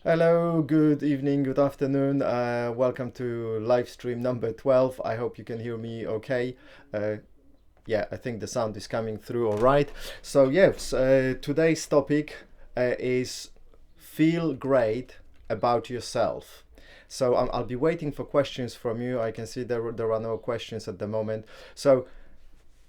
Hello, good evening, good afternoon. Welcome to live stream number 12. I hope you can hear me okay. Uh, yeah, I think the sound is coming through all right. So, yes, today's topic is feel great about yourself. So, I'll be waiting for questions from you. I can see there are no questions at the moment. So,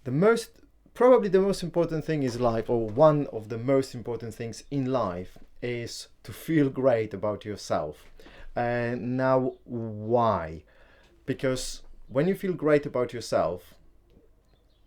the most probably the most important thing is life, or one of the most important things in life, is to feel great about yourself. And now, why? Because when you feel great about yourself,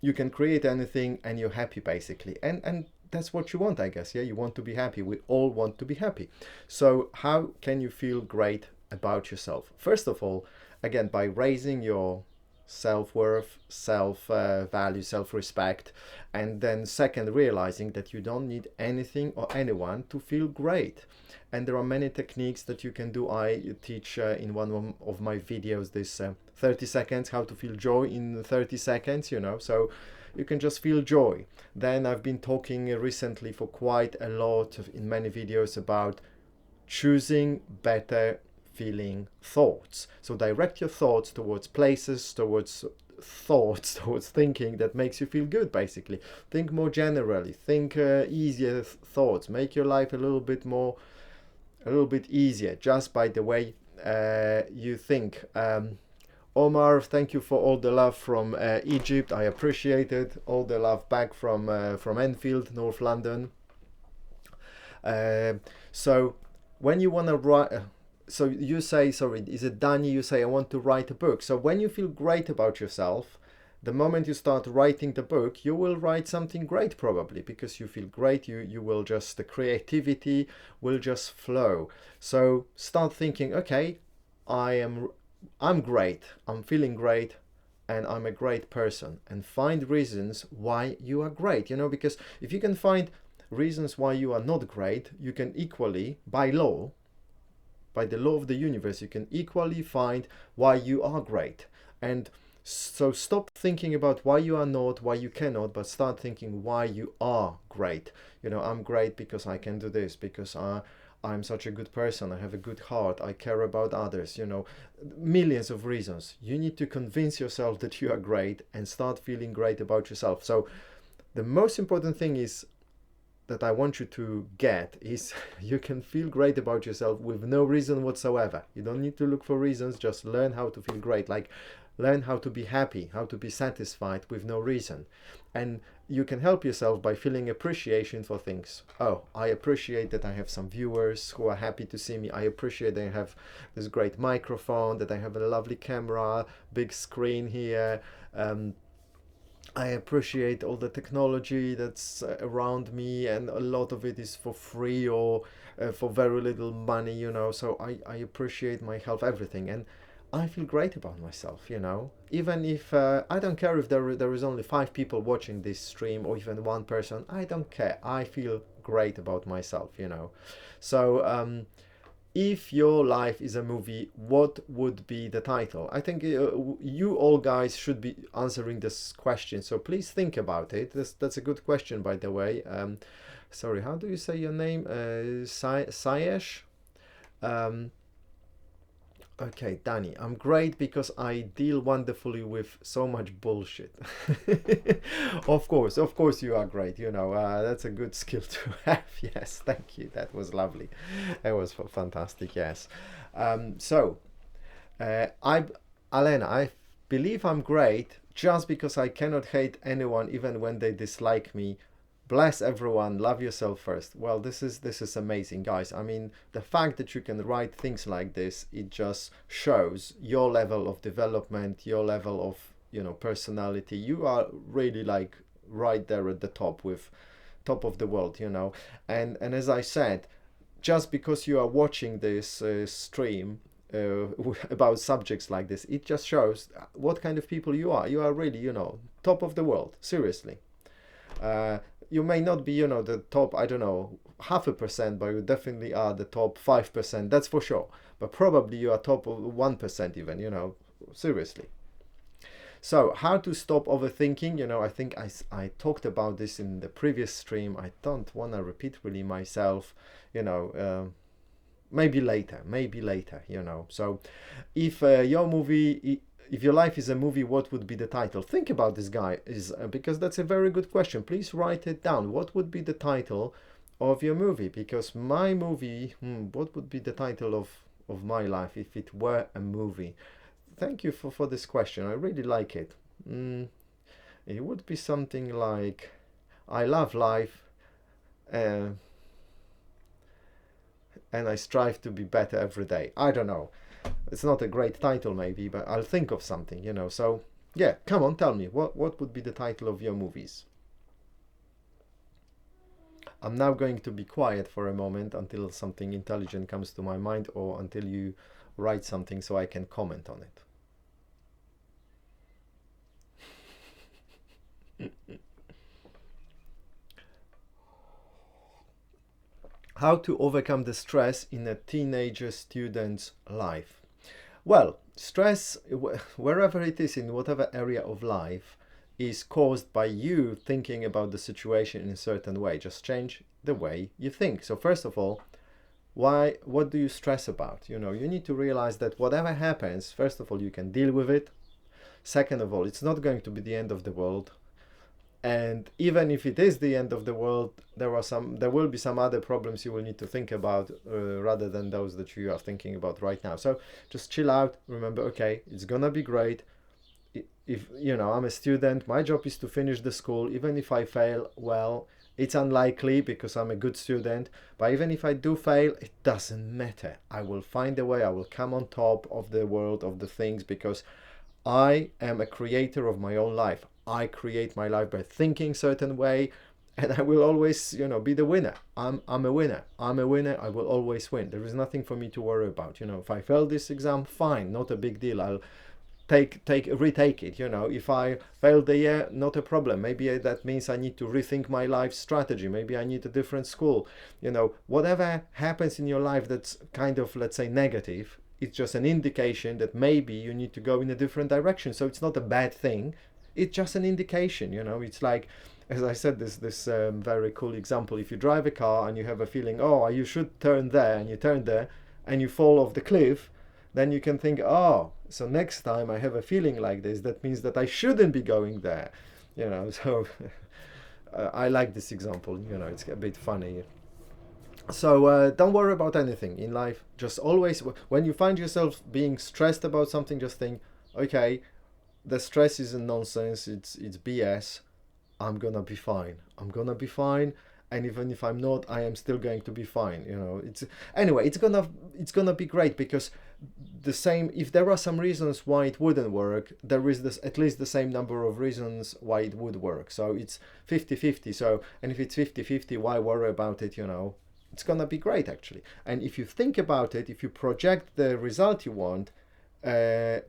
you can create anything and you're happy basically. And that's what you want, I guess. Yeah, you want to be happy. We all want to be happy. So how can you feel great about yourself? First of all, again, by raising your self-worth, self-value, self-respect, and then second, realizing that you don't need anything or anyone to feel great. And there are many techniques that you can do. I teach in one of my videos this 30 seconds, how to feel joy in 30 seconds, so you can just feel joy. Then I've been talking recently for quite a lot in many videos about choosing better feeling thoughts. So direct your thoughts towards places, towards thoughts, towards thinking that makes you feel good basically. Think more generally, think easier thoughts, make your life a little bit easier just by the way you think. Omar, thank you for all the love from Egypt. I appreciate it. All the love back from Enfield, North London. Uh, so when you want to write, so you say, sorry, is it Danny? You say, I want to write a book. So when you feel great about yourself, the moment you start writing the book, you will write something great probably because you feel great. You will just, the creativity will just flow. So start thinking, okay, I am I'm great. I'm feeling great and I'm a great person, and find reasons why you are great, because if you can find reasons why you are not great, you can equally, by the law of the universe, you can equally find why you are great. And so stop thinking about why you are not, why you cannot, but start thinking why you are great. I'm great because I can do this, because I'm such a good person, I have a good heart, I care about others, millions of reasons. You need to convince yourself that you are great and start feeling great about yourself. So the most important thing is that I want you to get is you can feel great about yourself with no reason whatsoever. You don't need to look for reasons, just learn how to feel great. Like learn how to be happy, how to be satisfied with no reason. And you can help yourself by feeling appreciation for things. Oh, I appreciate that I have some viewers who are happy to see me. I appreciate that I have this great microphone, that I have a lovely camera, big screen here. I appreciate all the technology that's around me, and a lot of it is for free or for very little money, So I appreciate my health, everything, and I feel great about myself. Even if I don't care if there is only 5 people watching this stream or even one person, I don't care. I feel great about myself. So if your life is a movie, what would be the title? I think you all guys should be answering this question. So please think about it. That's a good question, by the way. Sorry, how do you say your name? Sayesh? Um, Okay, Danny, I'm great because I deal wonderfully with so much bullshit. Of course, you are great. That's a good skill to have. Yes, thank you. That was lovely. That was fantastic. Yes. So, I, Alena, I believe I'm great just because I cannot hate anyone even when they dislike me. Bless everyone, love yourself first. Well, this is amazing, guys. I mean, the fact that you can write things like this, it just shows your level of development, your level of, personality. You are really like right there at the top, with top of the world. And as I said, just because you are watching this stream about subjects like this, it just shows what kind of people you are. You are really, top of the world, seriously. uh, you may not be, the top, I don't know, half a percent, but you definitely are the top 5%, that's for sure. But probably you are top of 1% even, seriously. So how to stop overthinking? I think I talked about this in the previous stream. I don't want to repeat really myself. You know, maybe later, you know. So if your movie, if your life is a movie, what would be the title? Think about this, guy, is because that's a very good question. Please write it down. What would be the title of your movie? Because my movie, what would be the title of my life if it were a movie? Thank you for this question. I really like it. It would be something like I love life, uh, and I strive to be better every day. I don't know. It's not a great title, maybe, but I'll think of something, you know. So, yeah, come on, tell me, what would be the title of your movies? I'm now going to be quiet for a moment until something intelligent comes to my mind or until you write something so I can comment on it. How to overcome the stress in a teenager student's life? Well, stress, wherever it is, in whatever area of life, is caused by you thinking about the situation in a certain way. Just change the way you think. So first of all, what do you stress about? You know, you need to realize that whatever happens, first of all, you can deal with it. Second of all, it's not going to be the end of the world. And even if it is the end of the world, there will be some other problems you will need to think about rather than those that you are thinking about right now. So just chill out. Remember, okay, it's gonna be great. If you know, I'm a student, my job is to finish the school. Even if I fail, well, it's unlikely because I'm a good student. But even if I do fail, it doesn't matter. I will find a way. I will come on top of the world, of the things, because I am a creator of my own life. I create my life by thinking certain way, and I will always, you know, be the winner. I'm a winner. I'm a winner. I will always win. There is nothing for me to worry about. You know, if I fail this exam, fine, not a big deal. I'll retake it. You know, if I fail the year, not a problem. Maybe that means I need to rethink my life strategy. Maybe I need a different school. You know, whatever happens in your life that's kind of, let's say, negative, it's just an indication that maybe you need to go in a different direction. So it's not a bad thing. It's just an indication, you know. It's like, as I said, this very cool example. If you drive a car and you have a feeling, oh, you should turn there, and you turn there, and you fall off the cliff, then you can think, oh, so next time I have a feeling like this, that means that I shouldn't be going there, you know. So I like this example. You know, it's a bit funny. So don't worry about anything in life. Just always, when you find yourself being stressed about something, just think, okay, the stress is nonsense. It's BS. I'm gonna be fine. I'm gonna be fine. And even if I'm not, I am still going to be fine. You know, it's anyway. It's gonna be great because the same. If there are some reasons why it wouldn't work, there is this at least the same number of reasons why it would work. So it's 50-50. So, and if it's 50-50, why worry about it? You know, it's gonna be great actually. And if you think about it, if you project the result you want,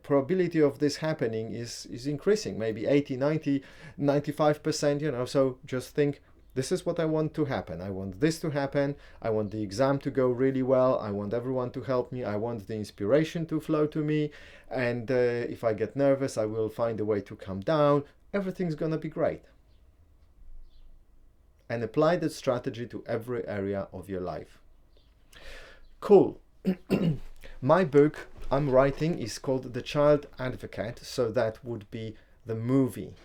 probability of this happening is increasing, maybe 80, 90, 95%, you know. So just think, this is what I want to happen. I want this to happen. I want the exam to go really well. I want everyone to help me. I want the inspiration to flow to me. And if I get nervous, I will find a way to calm down. Everything's gonna be great. And apply that strategy to every area of your life. Cool. My book I'm writing is called The Child Advocate, so that would be the movie.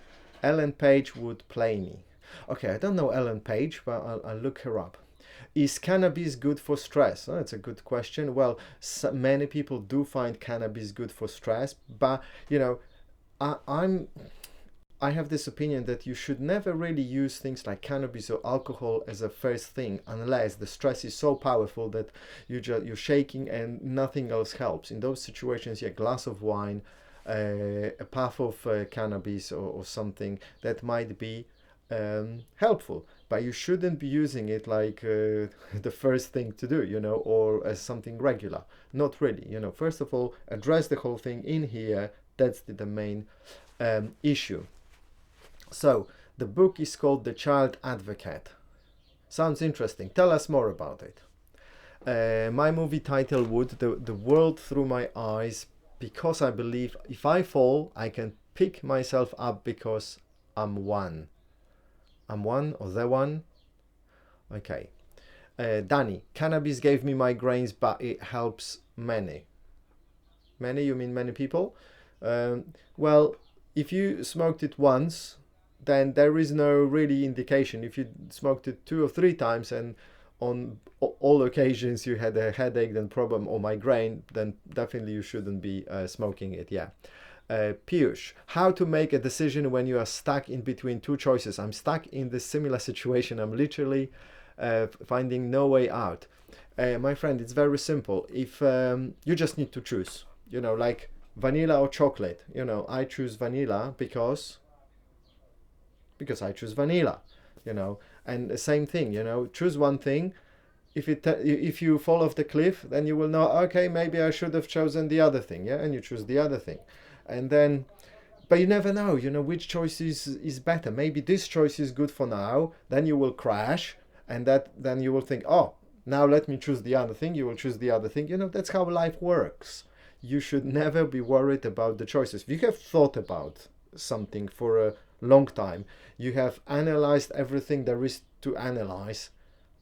Ellen Page would play me. Okay, I don't know Ellen Page, but I'll look her up. Is cannabis good for stress? Oh, that's a good question. Well, many people do find cannabis good for stress, but you know, I have this opinion that you should never really use things like cannabis or alcohol as a first thing unless the stress is so powerful that you're shaking and nothing else helps. In those situations, yeah, a glass of wine, a puff of cannabis or something that might be helpful, but you shouldn't be using it like the first thing to do, you know, or as something regular. Not really, you know. First of all, address the whole thing in here. That's the main issue. So the book is called The Child Advocate. Sounds interesting. Tell us more about it. My movie title would the world through my eyes, because I believe if I fall, I can pick myself up because I'm one. I'm one or the one. Okay. Danny, cannabis gave me migraines, but it helps many. Many, you mean many people? Well, if you smoked it once, then there is no really indication. If you smoked it 2 or 3 times and on all occasions you had a headache, then problem or migraine, then definitely you shouldn't be smoking it. Yeah. Piyush, how to make a decision when you are stuck in between two choices? I'm stuck in this similar situation. I'm literally finding no way out. My friend, it's very simple. If you just need to choose, like vanilla or chocolate. I choose vanilla because I choose vanilla. And the same thing. Choose one thing. If you fall off the cliff, then you will know, okay, maybe I should have chosen the other thing. Yeah, and you choose the other thing. And then, but you never know, which choice is better. Maybe this choice is good for now, then you will crash, and then you will think, oh, now let me choose the other thing. You will choose the other thing. That's how life works. You should never be worried about the choices. If you have thought about something for a long time, you have analyzed everything there is to analyze,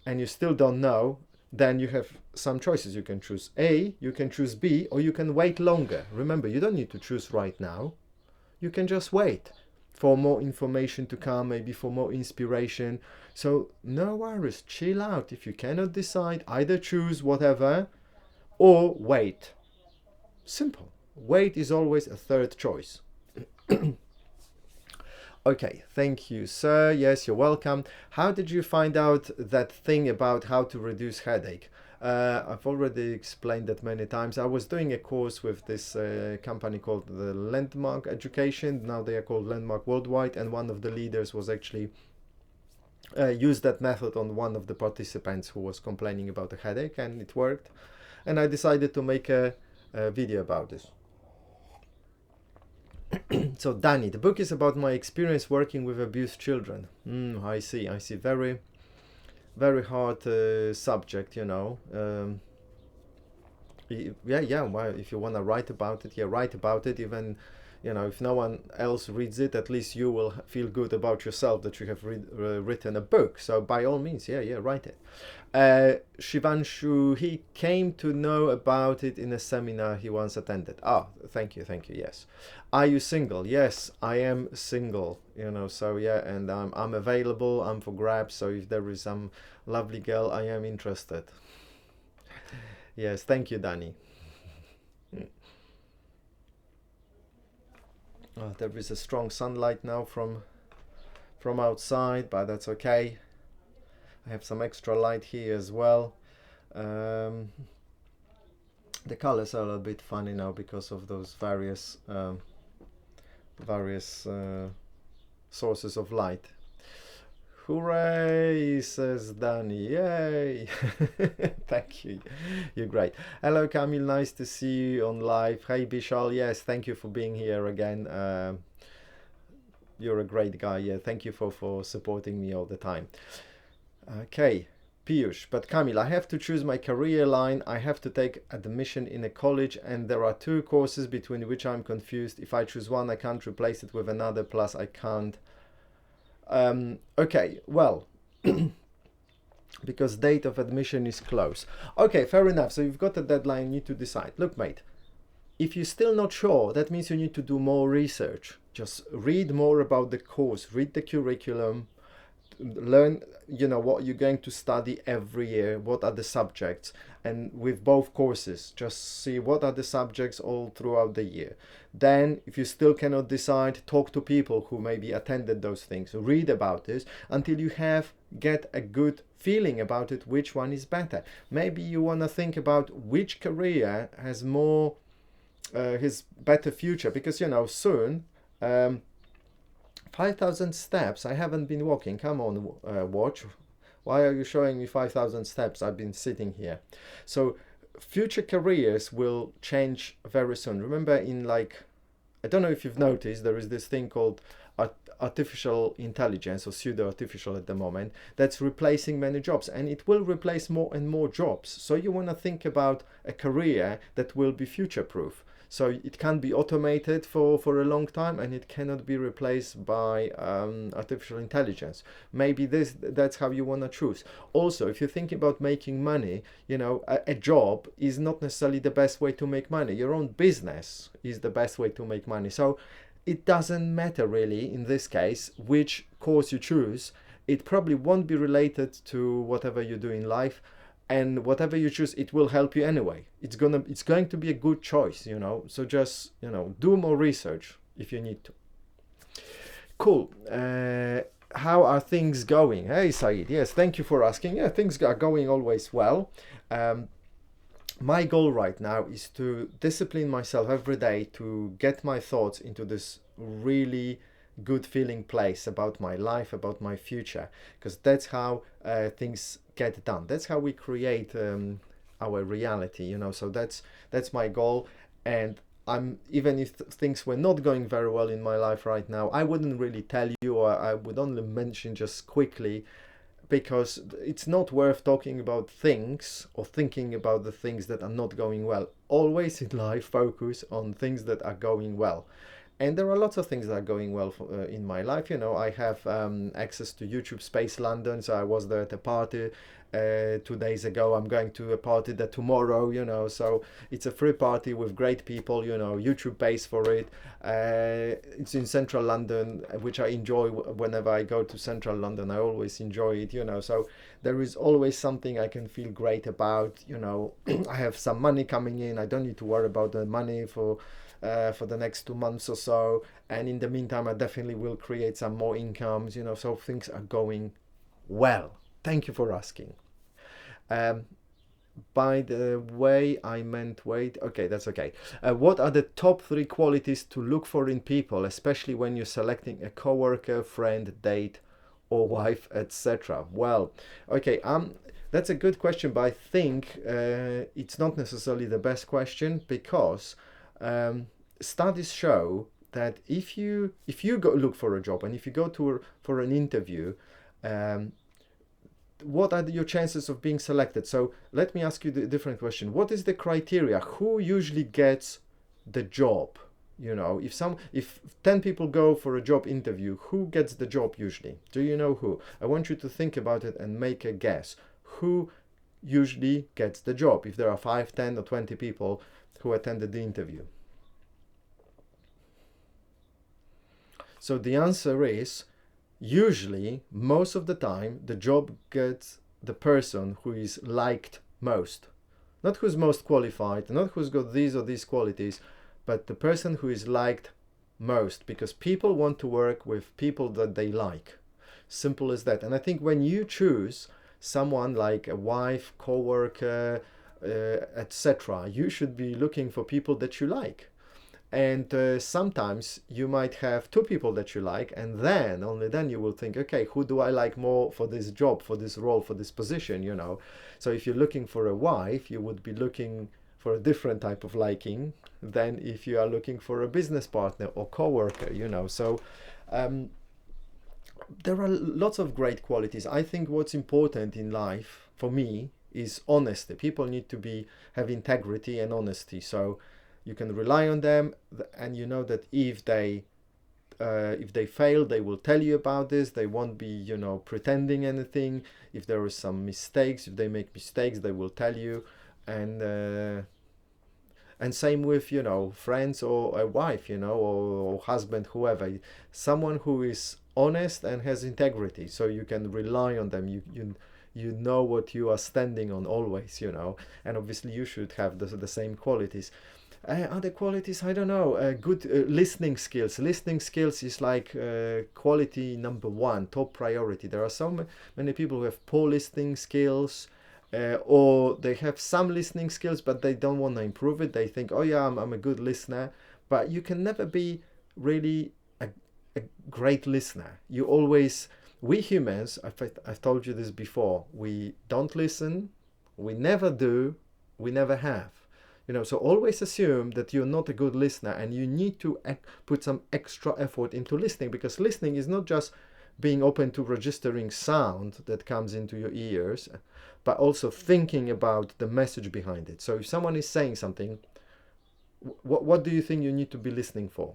and you still don't know, then you have some choices. You can choose A, you can choose B, or you can wait longer. Remember, you don't need to choose right now. You can just wait for more information to come, maybe for more inspiration. So no worries, chill out. If you cannot decide, either choose whatever or wait. Simple. Wait is always a third choice. Okay, thank you, sir. Yes, you're welcome. How did you find out that thing about how to reduce headache? I've already explained that many times. I was doing a course with this company called the Landmark Education. Now they are called Landmark Worldwide, and one of the leaders was actually used that method on one of the participants who was complaining about a headache, and it worked. And I decided to make a video about this. So Danny, the book is about my experience working with abused children. I see. Very, very hard subject, yeah. Well, if you want to write about it, write about it. Even, if no one else reads it, at least you will feel good about yourself that you have written a book. So by all means, write it. Shivanshu, he came to know about it in a seminar he once attended. Thank you, yes. Are you single? Yes, I am single, so and I'm available, I'm for grabs, so if there is some lovely girl, I am interested. Yes, thank you, Danny. There is a strong sunlight now from outside, but that's okay. I have some extra light here as well. The colors are a little bit funny now because of those various sources of light. Hooray, says Danny. Yay! Thank you. You're great. Hello, Camille. Nice to see you on live. Hey, Bishal. Yes, thank you for being here again. You're a great guy. Yeah, thank you for supporting me all the time. Okay, Piyush. But Camille, I have to choose my career line. I have to take admission in a college, and there are 2 courses between which I'm confused. If I choose one, I can't replace it with another. Plus, I can't. Okay, well, because date of admission is close. Okay, fair enough. So you've got a deadline, you need to decide. Look, mate, if you're still not sure, that means you need to do more research. Just read more about the course, read the curriculum, learn, what you're going to study every year, what are the subjects, and with both courses, just see what are the subjects all throughout the year. Then, if you still cannot decide, talk to people who maybe attended those things, read about this until you get a good feeling about it, which one is better. Maybe you want to think about which career has more, his better future, because soon 5,000 steps. I haven't been walking. Come on, watch. Why are you showing me 5,000 steps? I've been sitting here. So future careers will change very soon. Remember, I don't know if you've noticed, there is this thing called artificial intelligence, or pseudo artificial at the moment, that's replacing many jobs, and it will replace more and more jobs. So you want to think about a career that will be future proof. So it can be automated for a long time, and it cannot be replaced by artificial intelligence. Maybe that's how you want to choose. Also, if you think about making money, a job is not necessarily the best way to make money. Your own business is the best way to make money. So it doesn't matter really in this case which course you choose. It probably won't be related to whatever you do in life, and whatever you choose, it will help you anyway. It's going to be a good choice, so just do more research if you need to. Cool. How are things going? Hey Said, yes, thank you for asking. Yeah, things are going always well. My goal right now is to discipline myself every day to get my thoughts into this really good feeling place about my life, about my future, because that's how things get done. That's how we create our reality, so that's my goal. And I'm, even if things were not going very well in my life right now, I wouldn't really tell you, or I would only mention just quickly, because it's not worth talking about things or thinking about the things that are not going well. Always in life, focus on things that are going well. And there are lots of things that are going well in my life. I have access to YouTube Space London, so I was there at a party 2 days ago. I'm going to a party there tomorrow, so it's a free party with great people, YouTube pays for it. It's in central London, which I enjoy. Whenever I go to central London, I always enjoy it, so there is always something I can feel great about. I have some money coming in. I don't need to worry about the money for the next 2 months or so, and in the meantime I definitely will create some more incomes, so things are going well. Thank you for asking. By the way, I meant wait. Okay, that's okay. What are the top 3 qualities to look for in people, especially when you're selecting a coworker, friend, date, or wife, etc.? Well, okay, that's a good question, but I think it's not necessarily the best question, because studies show that if you go look for a job, and if you go for an interview, what are your chances of being selected? So let me ask you the different question. What is the criteria? Who usually gets the job? If 10 people go for a job interview, who gets the job usually? Do you know who? I want you to think about it and make a guess. Who usually gets the job if there are 5, 10, or 20 people who attended the interview? So the answer is, usually, most of the time, the job gets the person who is liked most. Not who's most qualified, not who's got these or these qualities, but the person who is liked most, because people want to work with people that they like. Simple as that. And I think when you choose someone like a wife, co-worker, etc., you should be looking for people that you like. And sometimes you might have 2 people that you like, and then only then you will think, okay, who do I like more for this job, for this role, for this position? So if you're looking for a wife, you would be looking for a different type of liking than if you are looking for a business partner or co-worker. So there are lots of great qualities. I think what's important in life for me is honesty. People need to have integrity and honesty. So you can rely on them, and you know that if they fail, they will tell you about this. They won't be pretending anything. If there are some mistakes, if they make mistakes, they will tell you. And same with friends, or a wife, or husband, whoever. Someone who is honest and has integrity, so you can rely on them. You know what you are standing on always, and obviously you should have the same qualities. Other qualities, I don't know. Good listening skills. Listening skills is like quality number 1, top priority. There are so many people who have poor listening skills, or they have some listening skills, but they don't want to improve it. They think, oh yeah, I'm a good listener, but you can never be really a great listener. We humans, I've told you this before, we don't listen, we never do, we never have. So always assume that you're not a good listener, and you need to put some extra effort into listening, because listening is not just being open to registering sound that comes into your ears, but also thinking about the message behind it. So if someone is saying something, what do you think you need to be listening for?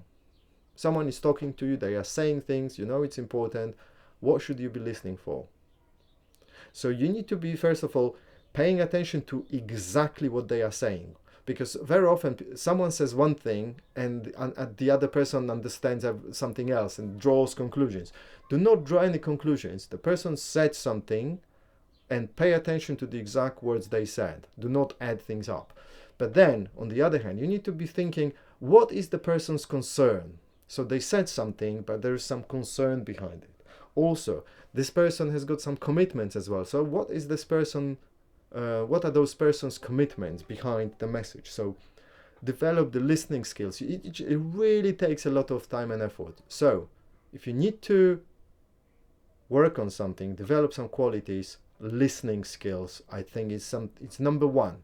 Someone is talking to you, they are saying things, it's important. What should you be listening for? So you need to be, first of all, paying attention to exactly what they are saying. Because very often someone says one thing and the other person understands something else and draws conclusions. Do not draw any conclusions. The person said something, and pay attention to the exact words they said. Do not add things up. But then, on the other hand, you need to be thinking, what is the person's concern? So they said something, but there is some concern behind it. Also, this person has got some commitments as well. So what is this person, what are those person's commitments behind the message? So develop the listening skills. It really takes a lot of time and effort. So if you need to work on something, develop some qualities, listening skills, I think it's number one.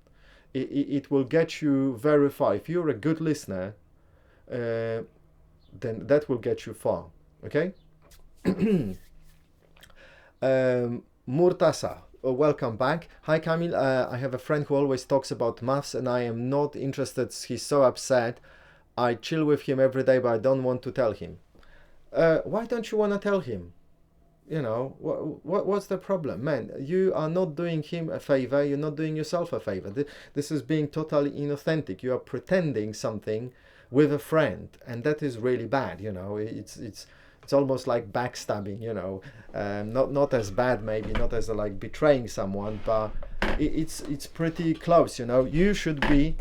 It will get you very far. If you're a good listener, then that will get you far. Okay. Murtasa, welcome back. Hi Kamil, I have a friend who always talks about maths and I am not interested. He's so upset. I chill with him every day, but I don't want to tell him. Why don't you want to tell him? What's the problem? Man, you are not doing him a favor, you're not doing yourself a favor. This is being totally inauthentic. You are pretending something with a friend, and that is really bad. It's almost like backstabbing. Not as bad, maybe not as like betraying someone, but it's pretty close. You should be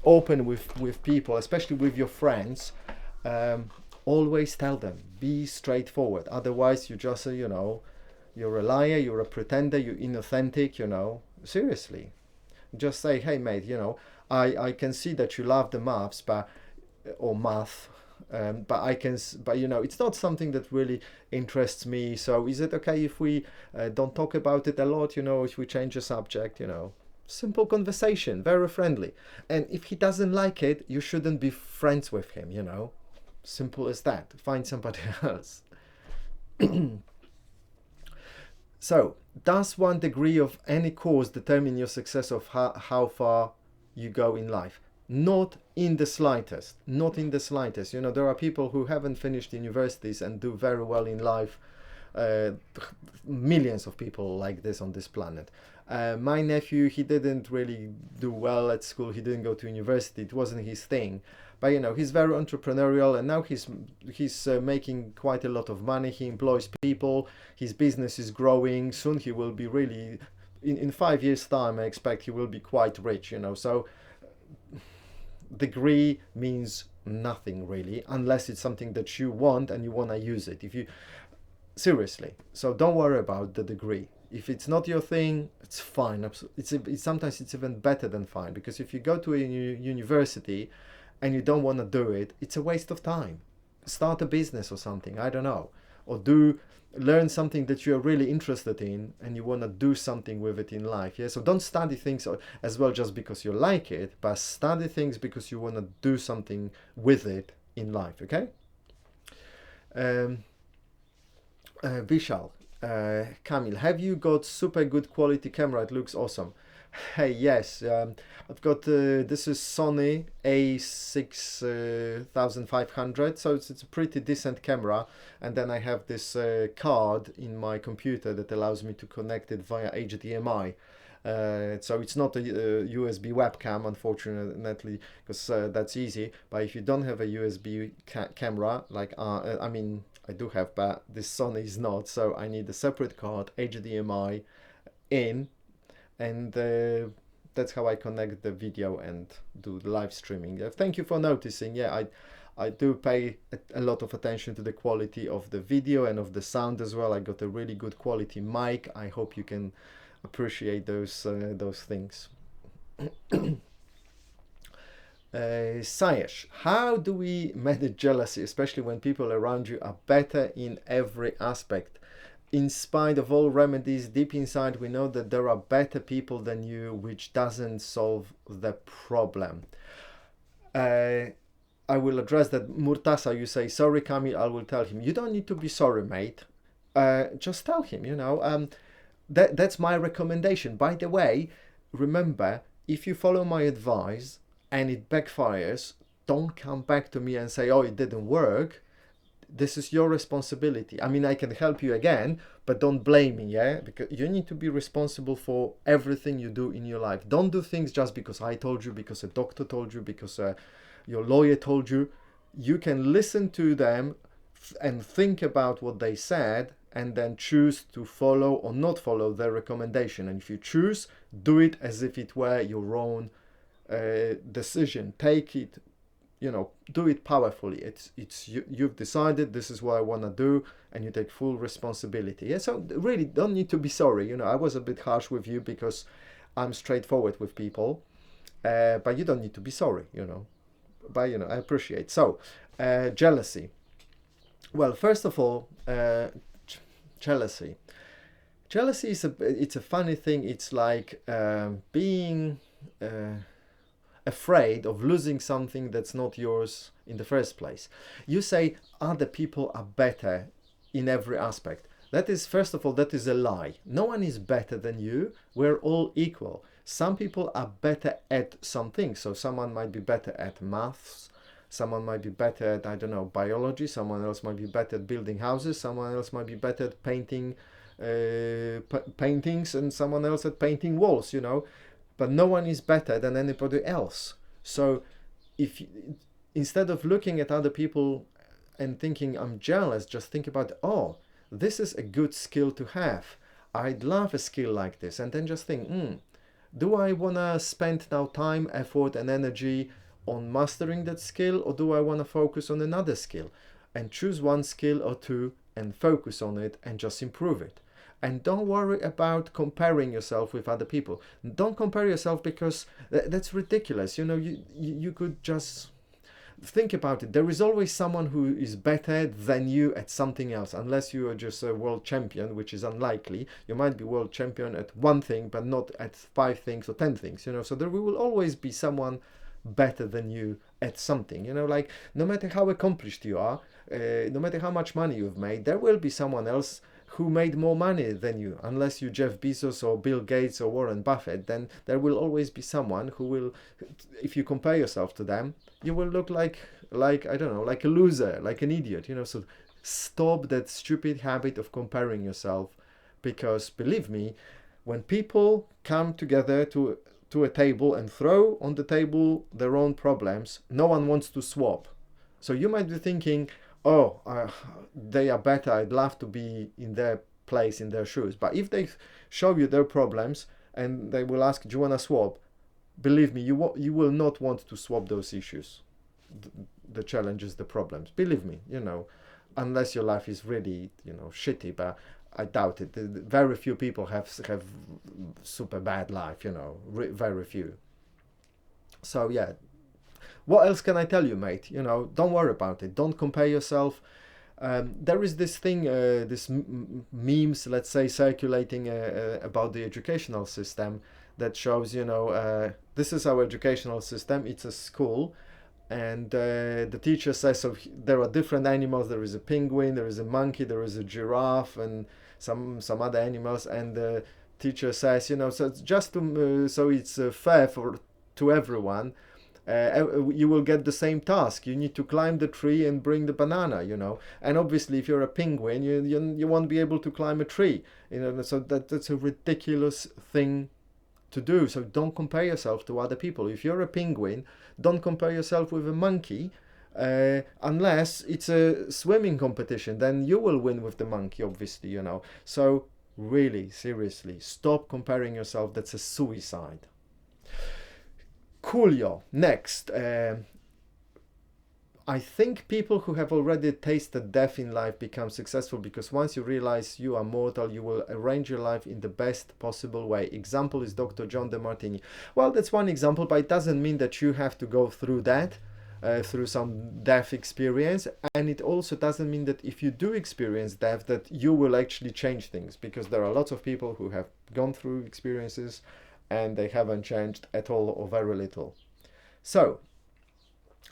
open with people, especially with your friends. Always tell them, be straightforward. Otherwise, you just you're a liar, you're a pretender, you're inauthentic. Seriously, just say, hey mate, I can see that you love the maths, or math. But it's not something that really interests me. So is it okay if we don't talk about it a lot? If we change the subject? Simple conversation, very friendly. And if he doesn't like it, you shouldn't be friends with him. Simple as that. Find somebody else. So, does 1 degree of any course determine your success of how far you go in life? Not in the slightest. Not in the slightest. There are people who haven't finished universities and do very well in life. Millions of people like this on this planet. My nephew, he didn't really do well at school. He didn't go to university. It wasn't his thing. But he's very entrepreneurial, and now he's making quite a lot of money. He employs people. His business is growing. Soon he will be really, in 5 years' time, I expect he will be quite rich. So degree means nothing really, unless it's something that you want and you want to use it. Seriously, so don't worry about the degree. If it's not your thing, it's fine. Sometimes it's even better than fine, because if you go to a university and you don't want to do it, it's a waste of time. Start a business or something, I don't know, or learn something that you're really interested in and you want to do something with it in life. So don't study things as well just because you like it, but study things because you want to do something with it in life. Okay. Vishal, Kamil, have you got super good quality camera? It looks awesome. Hey, yes, I've got this is Sony A6500, so it's a pretty decent camera, and then I have this card in my computer that allows me to connect it via HDMI. So it's not a USB webcam, unfortunately, because that's easy. But if you don't have a USB camera, like I mean, I do have, but this Sony is not, so I need a separate card, HDMI in, and that's how I connect the video and do the live streaming. Thank you for noticing. Yeah, I do pay a lot of attention to the quality of the video and of the sound as well. I got a really good quality mic. I hope you can appreciate those things. Sayesh, how do we manage jealousy, especially when people around you are better in every aspect in spite of all remedies, deep inside we know that there are better people than you, which doesn't solve the problem. uh, I will address that. Murtasa, you say, sorry, Kamil, I will tell him. You don't need to be sorry, mate. Just tell him, that's my recommendation. By the way, remember, if you follow my advice and it backfires, don't come back to me and say, oh, it didn't work. This is your responsibility. I mean, I can help you again, but don't blame me, yeah? Because you need to be responsible for everything you do in your life. Don't do things just because I told you, because a doctor told you, because your lawyer told you. You can listen to them and think about what they said and then choose to follow or not follow their recommendation. And if you choose, do it as if it were your own decision. Take it, do it powerfully. It's you've decided this is what I want to do, and you take full responsibility. Yeah, so really don't need to be sorry. I was a bit harsh with you because I'm straightforward with people, but you don't need to be sorry. But I appreciate. So jealousy. Well, first of all, jealousy. Jealousy it's a funny thing. It's like being afraid of losing something that's not yours in the first place. You say other people are better in every aspect. That is, first of all, that is a lie. No one is better than you. We're all equal. Some people are better at some things. So someone might be better at maths. Someone might be better at, I don't know, biology. Someone else might be better at building houses. Someone else might be better at painting paintings, and someone else at painting walls, But no one is better than anybody else. So if instead of looking at other people and thinking I'm jealous, just think about, oh, this is a good skill to have. I'd love a skill like this. And then just think, do I want to spend now time, effort and energy on mastering that skill, or do I want to focus on another skill? And choose one skill or two and focus on it and just improve it. And don't worry about comparing yourself with other people. Don't compare yourself, because that's ridiculous. You could just think about it. There is always someone who is better than you at something else, unless you are just a world champion, which is unlikely. You might be world champion at one thing, but not at 5 things or 10 things, So there will always be someone better than you at something, like no matter how accomplished you are, no matter how much money you've made, there will be someone else who made more money than you. Unless you Jeff Bezos or Bill Gates or Warren Buffett, then there will always be someone who will, if you compare yourself to them, you will look like I don't know, like a loser, like an idiot, So stop that stupid habit of comparing yourself, because believe me, when people come together to a table and throw on the table their own problems, no one wants to swap. So you might be thinking, oh, they are better, I'd love to be in their place, in their shoes. But if they show you their problems and they will ask, do you want to swap? Believe me, you will not want to swap those issues, the challenges, the problems. Believe me, unless your life is really, shitty, but I doubt it. Very few people have super bad life, very few. So yeah, what else can I tell you, mate? Don't worry about it. Don't compare yourself. There is this thing, this memes, let's say, circulating about the educational system that shows, this is our educational system. It's a school. And the teacher says, so there are different animals. There is a penguin, there is a monkey, there is a giraffe, and some other animals. And the teacher says, so it's just so it's fair to everyone. You will get the same task. You need to climb the tree and bring the banana, And obviously, if you're a penguin, you won't be able to climb a tree, So that's a ridiculous thing to do. So don't compare yourself to other people. If you're a penguin, don't compare yourself with a monkey, unless it's a swimming competition. Then you will win with the monkey, obviously, So really, seriously, stop comparing yourself. That's a suicide. Coolio. Next. I think people who have already tasted death in life become successful, because once you realize you are mortal, you will arrange your life in the best possible way. Example is Dr. John DeMartini. Well, that's one example, but it doesn't mean that you have to go through that. through some death experience, and it also doesn't mean that if you do experience death that you will actually change things, because there are lots of people who have gone through experiences and they haven't changed at all or very little. So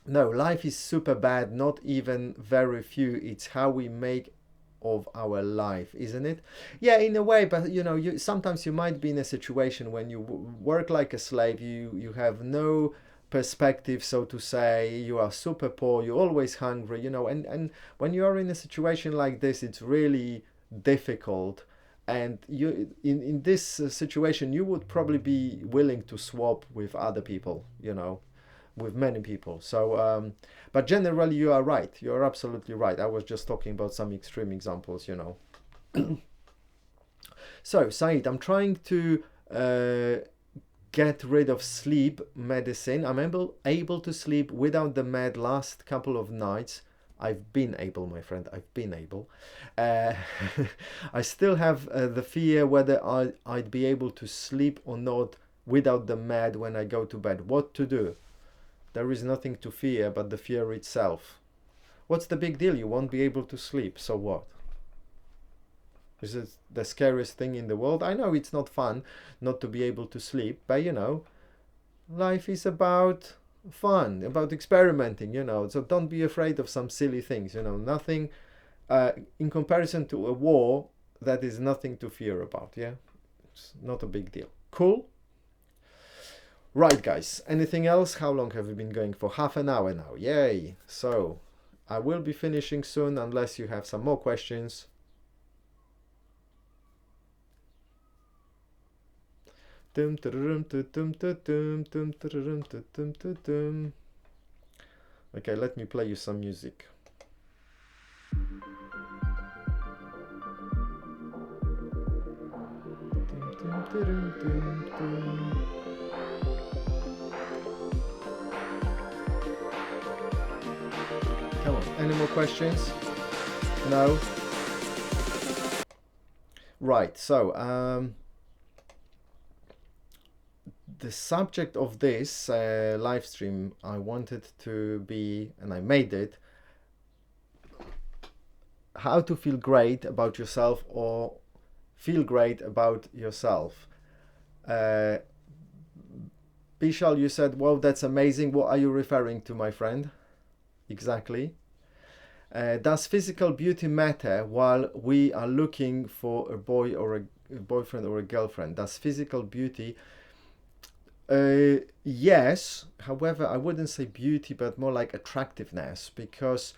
no, life is super bad, not even very few. It's how we make of our life, isn't it? Yeah, in a way, but you know, you sometimes you might be in a situation when you work like a slave, you have no perspective, so to say, you are super poor, you're always hungry, you know, and when you are in a situation like this, it's really difficult. And you in this situation, you would probably be willing to swap with other people, you know, with many people. So, but generally, you are right. You are absolutely right. I was just talking about some extreme examples, you know. So, Said, I'm trying to get rid of sleep medicine. I'm able to sleep without the med last couple of nights. I've been able, my friend. I've been able. Uh, I still have the fear whether I'd be able to sleep or not without the med when I go to bed. What to do? There is nothing to fear but the fear itself. What's the big deal? You won't be able to sleep, so what? Is it the scariest thing in the world? I know it's not fun not to be able to sleep, but you know, life is about fun, about experimenting, you know, so don't be afraid of some silly things, you know, nothing in comparison to a war, that is nothing to fear about, yeah? It's not a big deal. Cool? Right, guys, anything else? How long have we been going for? Half an hour now. Yay! So, I will be finishing soon unless you have some more questions. Okay, let me play you some music. Come on, any more questions? No? Right, so the subject of this live stream, I wanted to be, and I made it, how to feel great about yourself or feel great about yourself. Bishal, you said, wow, that's amazing. What are you referring to, my friend? Exactly. Does physical beauty matter while we are looking for a boy or a boyfriend or a girlfriend? Does physical beauty? Yes. However, I wouldn't say beauty, but more like attractiveness, because,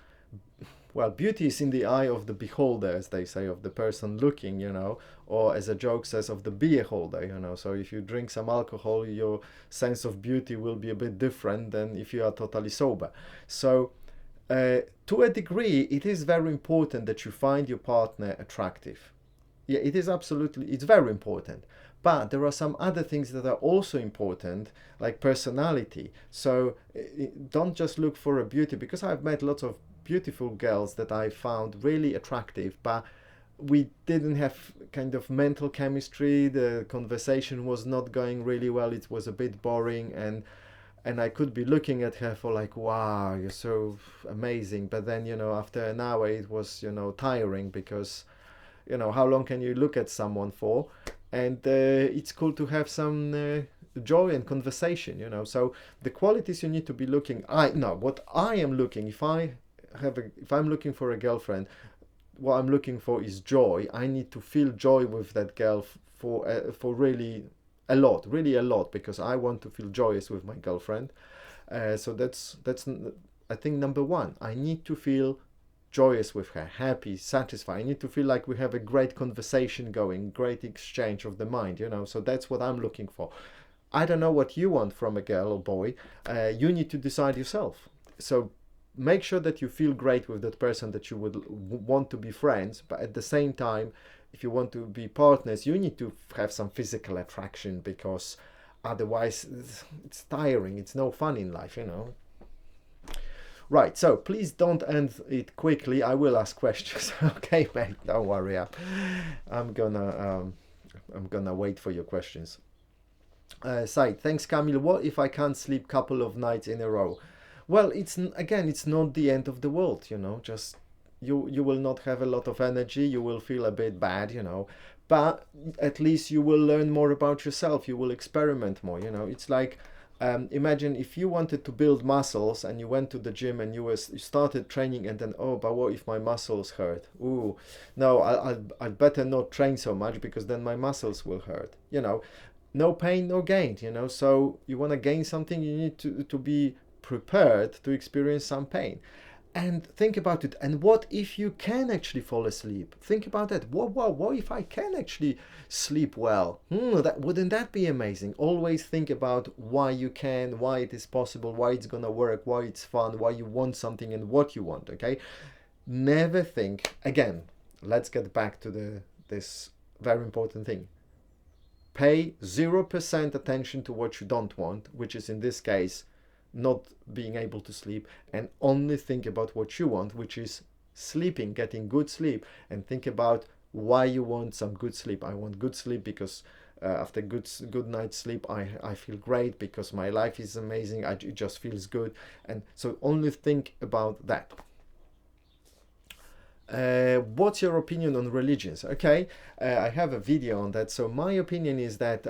well, beauty is in the eye of the beholder, as they say, of the person looking, you know, or as a joke says, of the beer holder, you know. So if you drink some alcohol, your sense of beauty will be a bit different than if you are totally sober. So to a degree, it is very important that you find your partner attractive. Yeah, it is absolutely, it's very important. But there are some other things that are also important, like personality. So don't just look for a beauty, because I've met lots of beautiful girls that I found really attractive, but we didn't have kind of mental chemistry. The conversation was not going really well. It was a bit boring, and I could be looking at her for like, wow, you're so amazing. But then, you know, after an hour, it was, you know, tiring, because, you know, how long can you look at someone for? And it's cool to have some joy and conversation, you know. So the qualities you need to be looking. What I am looking, if I'm looking for a girlfriend, what I'm looking for is joy. I need to feel joy with that girl for really a lot, because I want to feel joyous with my girlfriend. So that's I think number one. I need to feel joyous with her, happy, satisfied. I need to feel like we have a great conversation going, great exchange of the mind, you know. So that's what I'm looking for. I don't know what you want from a girl or boy. You need to decide yourself. So make sure that you feel great with that person that you would want to be friends, but at the same time, if you want to be partners, you need to have some physical attraction, because otherwise it's tiring. It's no fun in life, you know. Right, so please don't end it quickly. I will ask questions. Okay, mate, don't worry. I'm gonna wait for your questions. Said, thanks, Camille. What if I can't sleep couple of nights in a row? Well, again, it's not the end of the world, just you will not have a lot of energy, you will feel a bit bad, but at least you will learn more about yourself, you will experiment more, it's like, imagine if you wanted to build muscles and you went to the gym and you started training, and then, oh, but what if my muscles hurt? Ooh, no, I'd better not train so much because then my muscles will hurt, no pain, no gain, so you want to gain something, you need to be prepared to experience some pain. And think about it. And what if you can actually fall asleep? Think about that. What if I can actually sleep well? Wouldn't that be amazing? Always think about why you can, why it is possible, why it's gonna work, why it's fun, why you want something and what you want. Okay. Never think again. Let's get back to this very important thing. Pay 0% attention to what you don't want, which is in this case not being able to sleep, and only think about what you want, which is sleeping, getting good sleep, and think about why you want some good sleep. I want good sleep because after good night's sleep, I feel great because my life is amazing. It just feels good, and so only think about that. What's your opinion on religions? Okay, I have a video on that. So my opinion is that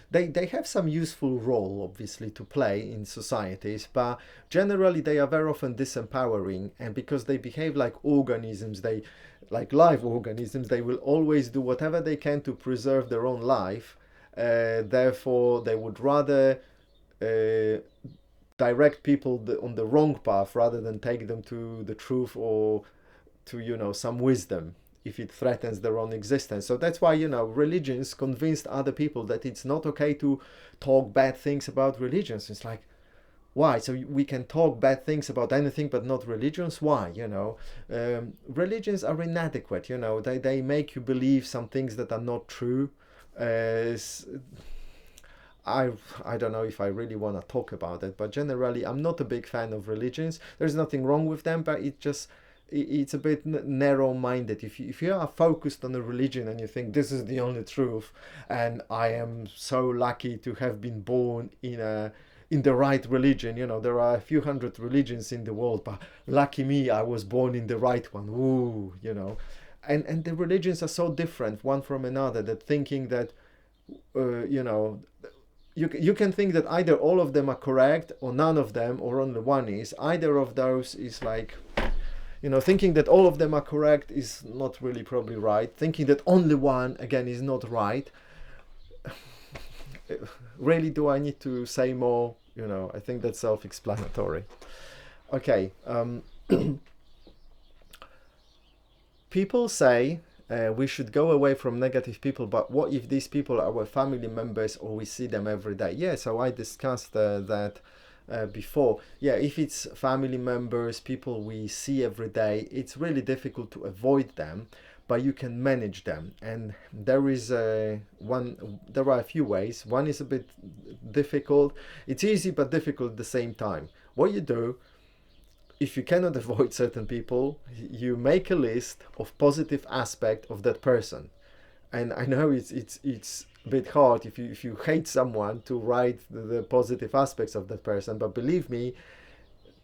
they have some useful role, obviously, to play in societies, but generally they are very often disempowering, and because they behave like organisms, like live organisms, they will always do whatever they can to preserve their own life. Therefore, they would rather direct people on the wrong path rather than take them to the truth or to some wisdom if it threatens their own existence. So that's why religions convinced other people that it's not okay to talk bad things about religions. It's like, why? So we can talk bad things about anything but not religions? Why? Religions are inadequate. They make you believe some things that are not true. I don't know if I really want to talk about it, but generally I'm not a big fan of religions. There's nothing wrong with them, but it's a bit narrow-minded. If you are focused on a religion and you think this is the only truth, and I am so lucky to have been born in the right religion, there are a few hundred religions in the world, but lucky me, I was born in the right one. Ooh, and the religions are so different one from another that thinking that you can think that either all of them are correct or none of them or only one is. Either of those is like, thinking that all of them are correct is not really probably right. Thinking that only one, again, is not right. Really, do I need to say more? I think that's self-explanatory. Okay. People say we should go away from negative people, but what if these people are our family members or we see them every day? Yeah, so I discussed that before. Yeah, if it's family members, people we see every day, it's really difficult to avoid them, but you can manage them. And there are a few ways. One is a bit difficult. It's easy but difficult at the same time. What you do, if you cannot avoid certain people, you make a list of positive aspects of that person. And I know it's a bit hard if you hate someone to write the positive aspects of that person, but believe me,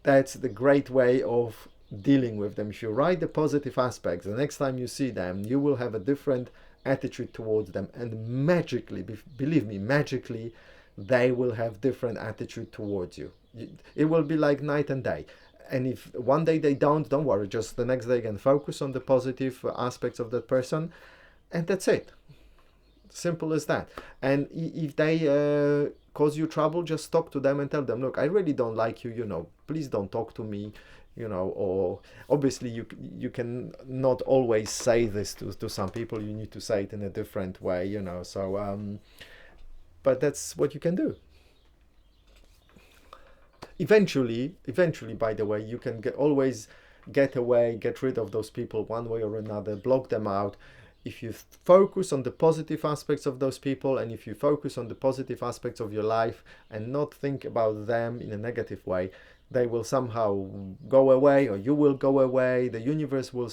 that's the great way of dealing with them. If you write the positive aspects, the next time you see them, you will have a different attitude towards them, and magically, believe me, magically, they will have different attitude towards you. It will be like night and day. And if one day they don't worry, just the next day again focus on the positive aspects of that person, and that's it. Simple as that. And if they cause you trouble, just talk to them and tell them, look, I really don't like you, please don't talk to me, or obviously you can not always say this to some people, you need to say it in a different way, so but that's what you can do. Eventually, by the way, you can always get rid of those people one way or another, block them out. If you focus on the positive aspects of those people, and if you focus on the positive aspects of your life and not think about them in a negative way, they will somehow go away, or you will go away. The universe will,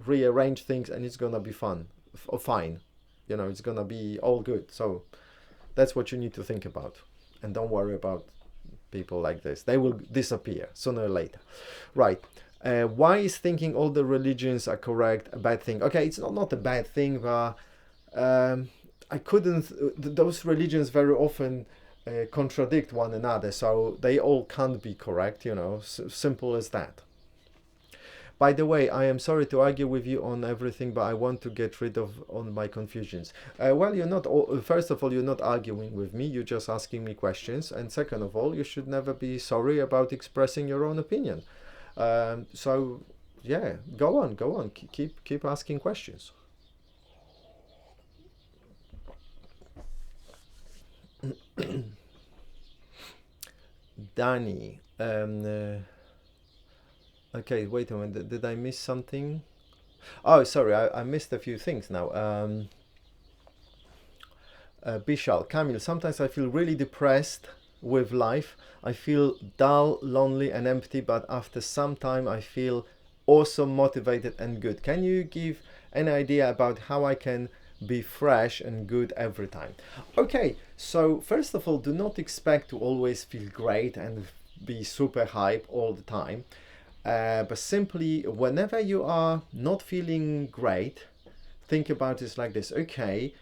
rearrange things, and it's gonna be fun, or fine. It's gonna be all good. So that's what you need to think about, and don't worry about people like this. They will disappear sooner or later. Right. Why is thinking all the religions are correct a bad thing? Okay, it's not a bad thing, but I couldn't. Those religions very often contradict one another, so they all can't be correct. Simple as that. By the way, I am sorry to argue with you on everything, but I want to get rid of all my confusions. Well, you're not. First of all, you're not arguing with me. You're just asking me questions. And second of all, you should never be sorry about expressing your own opinion. So, yeah, go on. Keep asking questions. Danny. Okay, wait a minute. Did I miss something? Oh, sorry, I missed a few things now. Bishal, Camille, sometimes I feel really depressed with life. I feel dull, lonely, and empty, but after some time, I feel awesome, motivated, and good. Can you give an idea about how I can be fresh and good every time? Okay, so first of all, do not expect to always feel great and be super hype all the time. But simply, whenever you are not feeling great, think about it like this. Okay,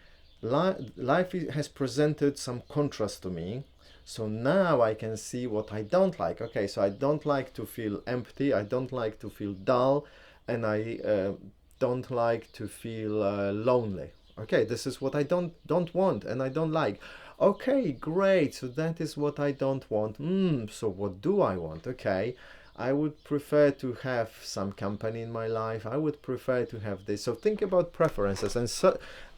life has presented some contrast to me. So now I can see what I don't like. Okay, so I don't like to feel empty. I don't like to feel dull. And I don't like to feel lonely. Okay, this is what I don't want and I don't like. Okay, great. So that is what I don't want. So what do I want? Okay. I would prefer to have some company in my life. I would prefer to have this. So think about preferences,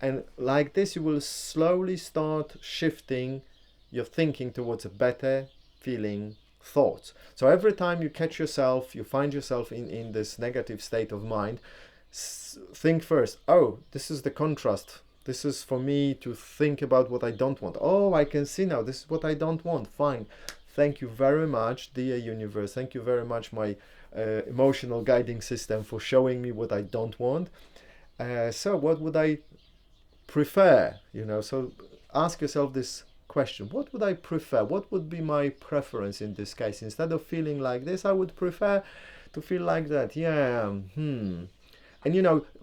and like this, you will slowly start shifting your thinking towards a better feeling thoughts. So every time you find yourself in this negative state of mind, think first, oh, this is the contrast. This is for me to think about what I don't want. Oh, I can see now, this is what I don't want. Fine. Thank you very much, dear universe. Thank you very much, my emotional guiding system, for showing me what I don't want. So what would I prefer? So ask yourself this question. What would I prefer? What would be my preference in this case? Instead of feeling like this, I would prefer to feel like that. Yeah. And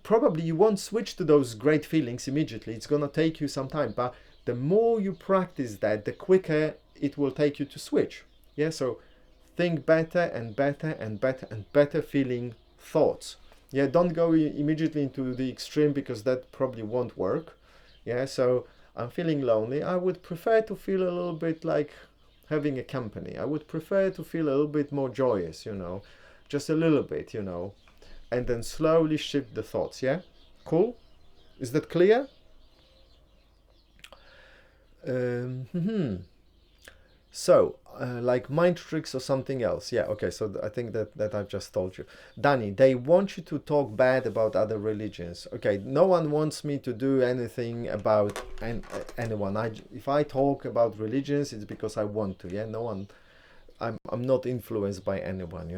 probably you won't switch to those great feelings immediately. It's going to take you some time. But the more you practice that, the quicker it will take you to switch. Yeah, so think better and better and better and better feeling thoughts. Yeah, don't go immediately into the extreme, because that probably won't work. Yeah, so I'm feeling lonely. I would prefer to feel a little bit like having a company. I would prefer to feel a little bit more joyous, just a little bit, and then slowly shift the thoughts. Yeah, cool. Is that clear? So, like mind tricks or something else. Yeah, okay, so I think that I've just told you. Danny, they want you to talk bad about other religions. Okay, no one wants me to do anything about anyone. If I talk about religions, it's because I want to, yeah? No one, I'm not influenced by anyone,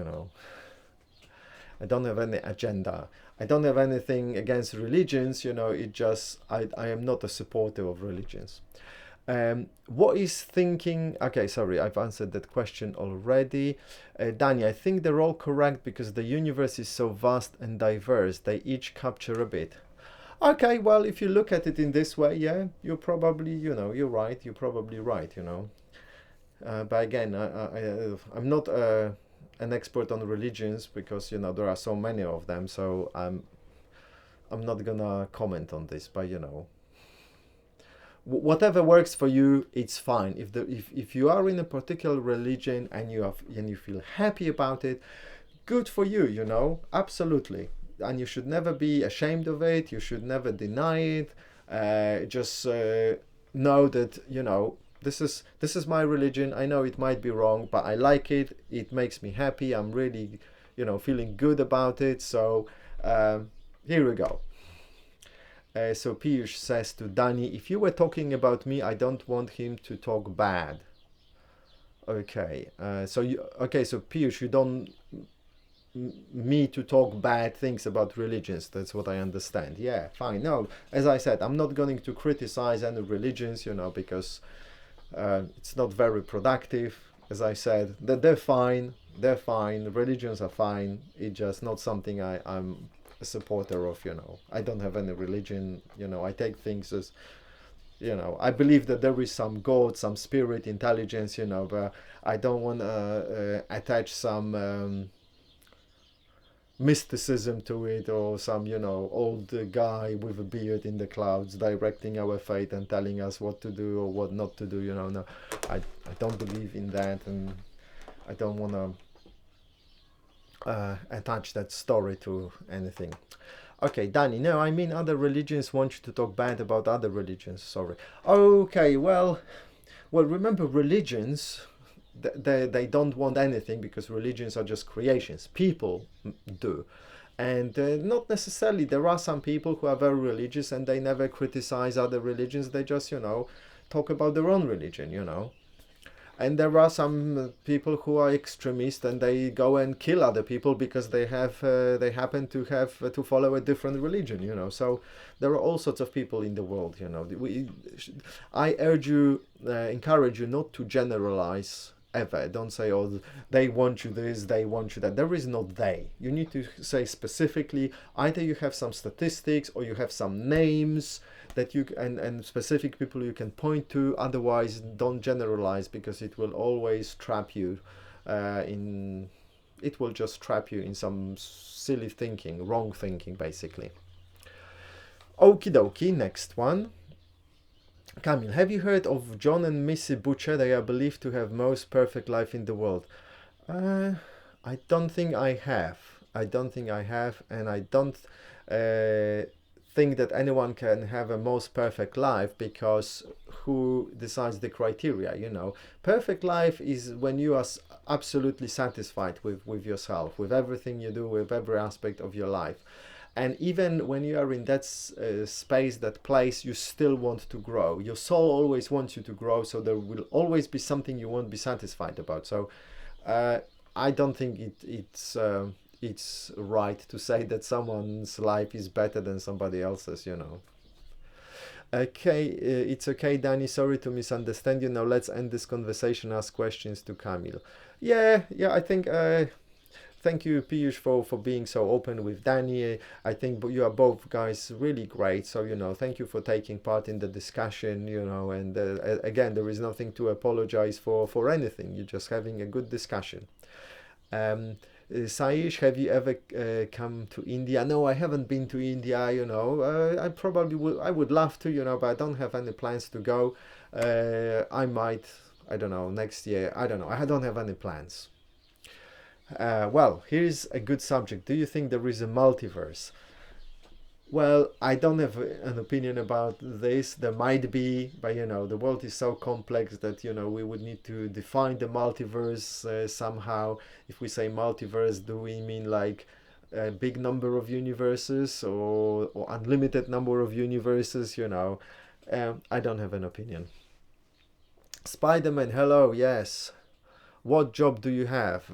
I don't have any agenda. I don't have anything against religions, it just, I am not a supporter of religions. What is thinking? Okay, sorry, I've answered that question already. Danny, I think they're all correct because the universe is so vast and diverse. They each capture a bit. Okay, well, if you look at it in this way, yeah, you're probably, you're right. You're probably right, But again, I'm not an expert on religions because, there are so many of them. So I'm not gonna comment on this, but whatever works for you, it's fine. If you are in a particular religion and you feel happy about it, good for you, absolutely. And you should never be ashamed of it. You should never deny it. Just know that this is my religion. I know it might be wrong, but I like it. It makes me happy. I'm really feeling good about it. So here we go. So Piyush says to Danny, if you were talking about me, I don't want him to talk bad. Okay. So Piyush, you don't me to talk bad things about religions. That's what I understand. Yeah, fine. No, as I said, I'm not going to criticize any religions, because it's not very productive. as I said, that they're fine. They're fine. Religions are fine. It's just not something I'm a supporter of. I don't have any religion. I take things as, I believe that there is some God, some spirit, intelligence. But I don't want to attach some mysticism to it, or some old guy with a beard in the clouds directing our fate and telling us what to do or what not to do. No, I don't believe in that, and I don't want to attach that story to anything. Okay, Danny, no, I mean other religions want you to talk bad about other religions. Sorry. Okay, well, remember, religions, they don't want anything, because religions are just creations. People do. And not necessarily. There are some people who are very religious and they never criticize other religions. They just, talk about their own religion. And there are some people who are extremists and they go and kill other people because they happen to have to follow a different religion. So there are all sorts of people in the world. I encourage you not to generalize ever. Don't say, oh, they want you this, they want you that. There is no they. You need to say specifically, either you have some statistics or you have some names that you and specific people you can point to. Otherwise, don't generalize, because it will always trap you it will just trap you in some silly thinking, wrong thinking, basically. Okie dokie, next one. Kamil, have you heard of John and Missy Butcher? They are believed to have most perfect life in the world. I don't think I have. And I don't think that anyone can have a most perfect life, because who decides the criteria? Perfect life is when you are absolutely satisfied with yourself, with everything you do, with every aspect of your life. And even when you are in that space, that place, you still want to grow. Your soul always wants you to grow, so there will always be something you won't be satisfied about. So I don't think it's right to say that someone's life is better than somebody else's. Okay, it's okay, Danny. Sorry to misunderstand you. Now let's end this conversation. Ask questions to Kamil. Yeah, I think... Thank you, Piyush, for being so open with Danny. I think you are both guys really great. So, thank you for taking part in the discussion, and again, there is nothing to apologize for anything. You're just having a good discussion. Saish, have you ever come to India? No, I haven't been to India, I probably I would love to, but I don't have any plans to go. I might, I don't know, next year. I don't know. I don't have any plans. Well, here's a good subject. Do you think there is a multiverse? Well, I don't have an opinion about this. There might be, but the world is so complex that we would need to define the multiverse somehow. If we say multiverse, do we mean like a big number of universes, or unlimited number of universes? I don't have an opinion. Spider-Man, hello, yes. What job do you have?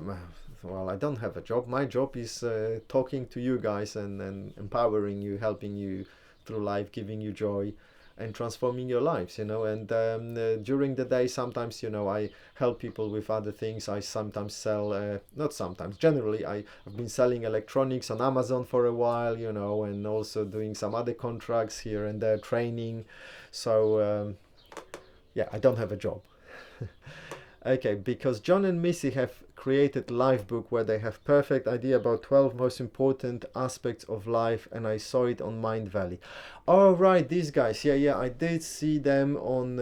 Well, I don't have a job. My job is talking to you guys and empowering you, helping you through life, giving you joy and transforming your lives, and during the day, sometimes, I help people with other things. I sometimes sell, not sometimes, generally, I've been selling electronics on Amazon for a while, and also doing some other contracts here and there, training. So, yeah, I don't have a job. Okay, because John and Missy have created life book where they have perfect idea about 12 most important aspects of life, and I saw it on Mind Valley. Oh right, these guys. Yeah, I did see them on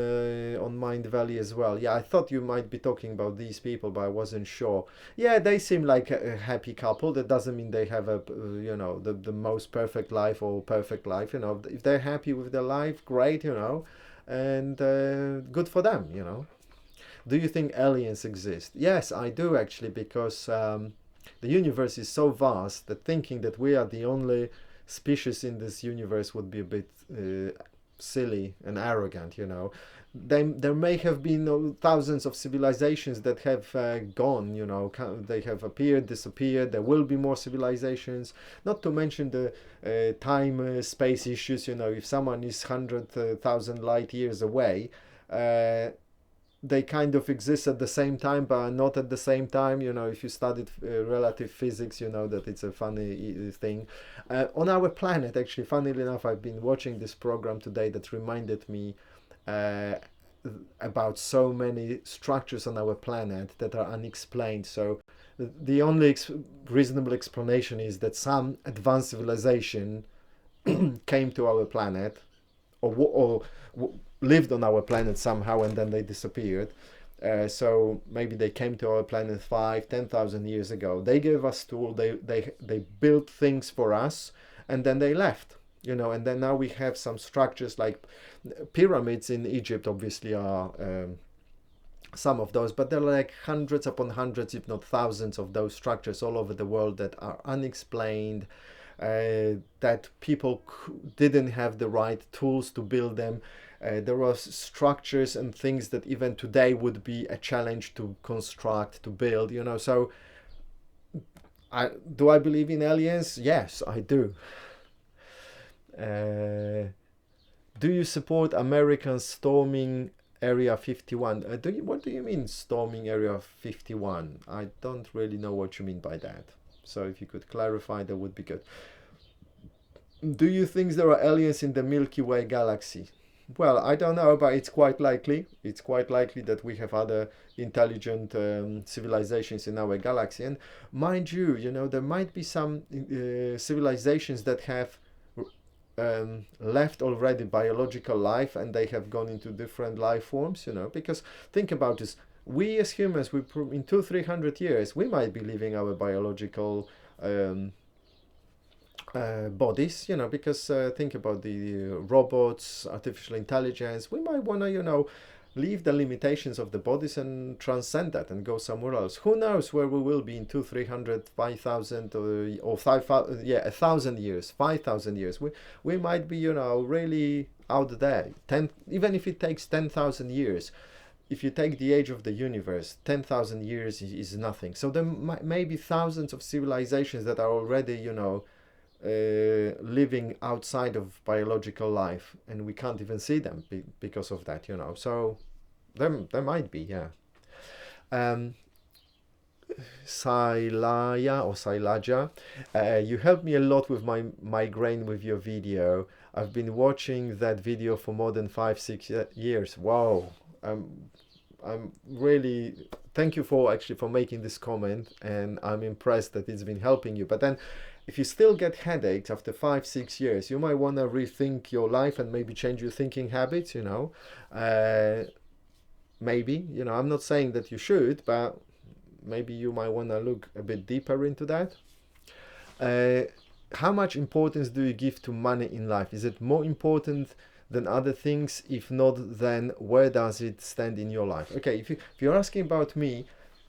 Mind Valley as well. Yeah, I thought you might be talking about these people, but I wasn't sure. Yeah, they seem like a happy couple. That doesn't mean they have the most perfect life or perfect life. If they're happy with their life, great. And good for them. Do you think aliens exist? Yes, I do actually, because the universe is so vast that thinking that we are the only species in this universe would be a bit silly and arrogant. There may have been thousands of civilizations that have gone. They have appeared, disappeared. There will be more civilizations. Not to mention the time space issues. If someone is 100,000 light years away. they kind of exist at the same time but are not at the same time. You know, if you studied relative physics, you know that it's a funny thing. On our planet, actually, funnily enough, I've been watching this program today that reminded me uh, about so many structures on our planet that are unexplained. So the only reasonable explanation is that some advanced civilization came to our planet, or lived on our planet somehow, and then they disappeared. So maybe they came to our planet 5, 10,000 years ago. They gave us tools. They built things for us, and then they left. You know, and then now we have some structures like pyramids in Egypt. Obviously, are some of those, but there are like hundreds upon hundreds, if not thousands, of those structures all over the world that are unexplained. That people didn't have the right tools to build them. There are structures and things that even today would be a challenge to construct, to build, you know. So do I believe in aliens? Yes, I do. Do you support Americans storming Area 51? What do you mean storming Area 51? I don't really know what you mean by that. So if you could clarify, that would be good. Do you think there are aliens in the Milky Way galaxy? Well, I don't know, but it's quite likely. It's quite likely that we have other intelligent civilizations in our galaxy. And mind you, you know, there might be some civilizations that have left already biological life, and they have gone into different life forms, you know, because think about this. We as humans, in 200-300 years, we might be leaving our biological bodies, you know, because think about the robots, artificial intelligence. We might want to, you know, leave the limitations of the bodies and transcend that and go somewhere else. Who knows where we will be in 200, 300, 5,000 or 5,000, yeah, 1,000 years, 5,000 years. We might be, you know, really out there. Even if it takes 10,000 years. If you take the age of the universe, 10,000 years is nothing. So there may be thousands of civilizations that are already, you know, living outside of biological life, and we can't even see them because of that, you know. So there might be, yeah. Sailaya or Sailaja, you helped me a lot with my migraine with your video. I've been watching that video for more than 5-6 years. Wow. I'm really, thank you for making this comment, and I'm impressed that it's been helping you. But then if you still get headaches after 5-6 years, you might want to rethink your life and maybe change your thinking habits, you know. Maybe, you know, I'm not saying that you should, but maybe you might want to look a bit deeper into that. How much importance do you give to money in life? Is it more important than other things? If not, then where does it stand in your life? Okay, if you're asking about me,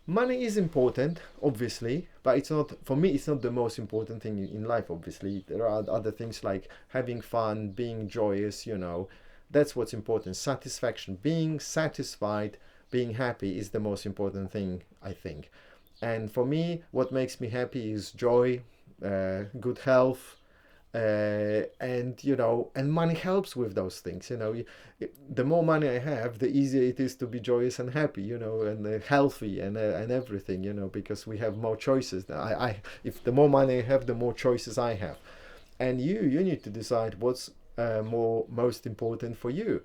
money is important, obviously, but it's not, for me, it's not the most important thing in life, obviously. There are other things like having fun, being joyous, you know. That's what's important. Satisfaction, being satisfied, being happy is the most important thing, I think. And for me, what makes me happy is joy, good health, and you know, and money helps with those things, you know. The more money I have, the easier it is to be joyous and happy, you know, and healthy and everything, you know, because we have more choices. If the more money I have, the more choices I have. And you need to decide what's most important for you.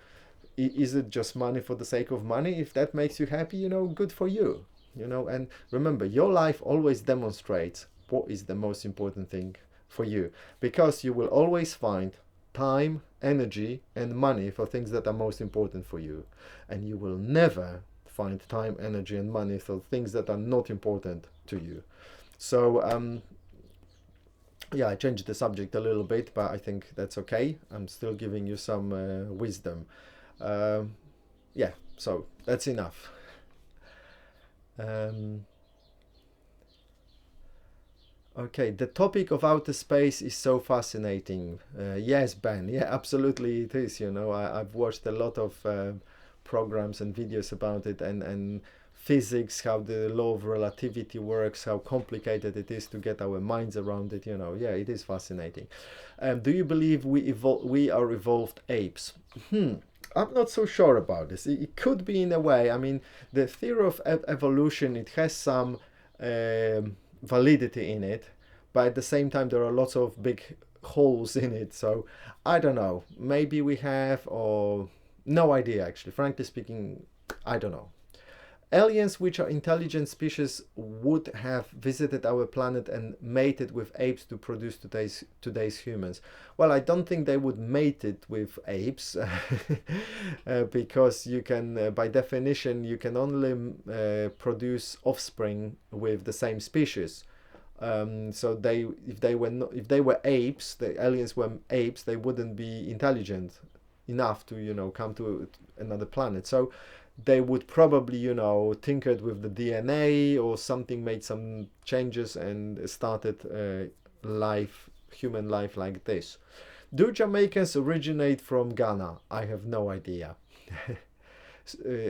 Is it just money for the sake of money? If that makes you happy, you know, good for you, you know. And remember, your life always demonstrates what is the most important thing for you, because you will always find time, energy, and money for things that are most important for you, and you will never find time, energy, and money for things that are not important to you. So yeah, I changed the subject a little bit, but I think that's okay. I'm still giving you some wisdom. Yeah, so that's enough. Okay, the topic of outer space is so fascinating. Yes, Ben. Yeah, absolutely it is. You know, I've watched a lot of programs and videos about it, and physics, how the law of relativity works, how complicated it is to get our minds around it. You know, yeah, it is fascinating. Do you believe we are evolved apes? I'm not so sure about this. It could be in a way. I mean, the theory of evolution, it has some validity in it, but at the same time there are lots of big holes in it. So I don't know. Maybe we have, or no idea actually. Frankly speaking, I don't know. Aliens, which are intelligent species, would have visited our planet and mated with apes to produce today's humans. Well, I don't think they would mate it with apes, because you can, by definition, you can only produce offspring with the same species. So if they were apes, the aliens were apes, they wouldn't be intelligent enough to come to another planet. So they would probably, tinkered with the DNA or something, made some changes and started human life like this. Do Jamaicans originate from Ghana? I have no idea.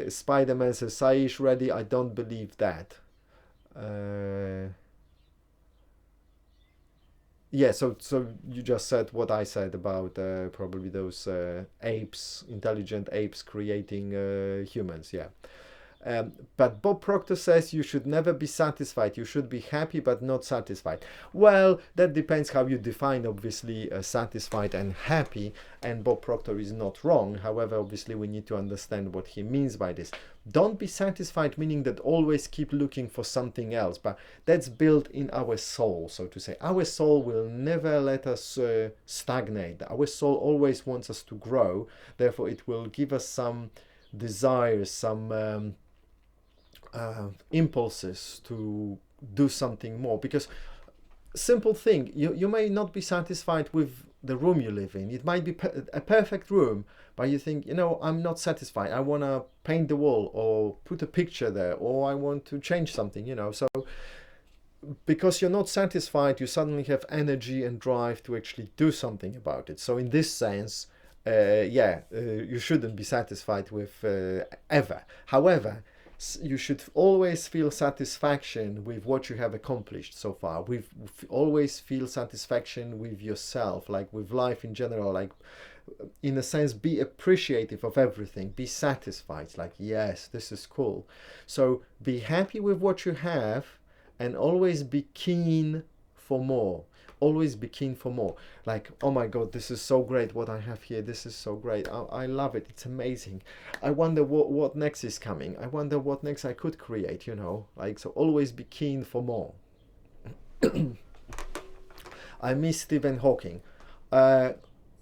Spider-Man says, Saish ready? I don't believe that. Yeah, so you just said what I said about probably those apes, intelligent apes creating humans. Yeah. But Bob Proctor says you should never be satisfied. You should be happy but not satisfied. Well, that depends how you define, obviously, satisfied and happy. And Bob Proctor is not wrong. However, obviously, we need to understand what he means by this. Don't be satisfied, meaning that always keep looking for something else. But that's built in our soul, so to say. Our soul will never let us stagnate. Our soul always wants us to grow. Therefore, it will give us some desires, some impulses to do something more. Because simple thing, you may not be satisfied with the room you live in. It might be a perfect room, but you think, I'm not satisfied. I want to paint the wall or put a picture there, or I want to change something, So because you're not satisfied, you suddenly have energy and drive to actually do something about it. So in this sense, you shouldn't be satisfied with ever. However, you should always feel satisfaction with what you have accomplished so far. Always feel satisfaction with yourself, like with life in general, like in a sense, be appreciative of everything, be satisfied, like, yes, this is cool. So be happy with what you have and always be keen for more. Always be keen for more. Like, oh my God, this is so great what I have here. This is so great. I love it. It's amazing. I wonder what next is coming. I wonder what next I could create, Like, so always be keen for more. I miss Stephen Hawking.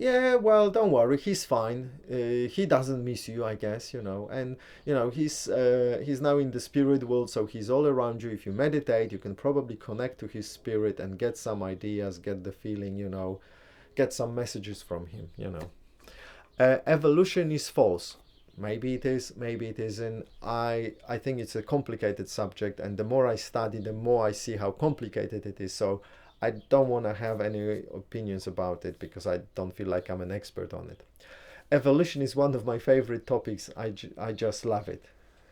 Yeah, well, don't worry, he's fine. He doesn't miss you, I guess, and he's now in the spirit world, so he's all around you. If you meditate, you can probably connect to his spirit and get some ideas, get the feeling, get some messages from him, Evolution is false. Maybe it is, maybe it isn't. I think it's a complicated subject, and the more I study, the more I see how complicated it is. So I don't want to have any opinions about it because I don't feel like I'm an expert on it. Evolution is one of my favorite topics. I just love it.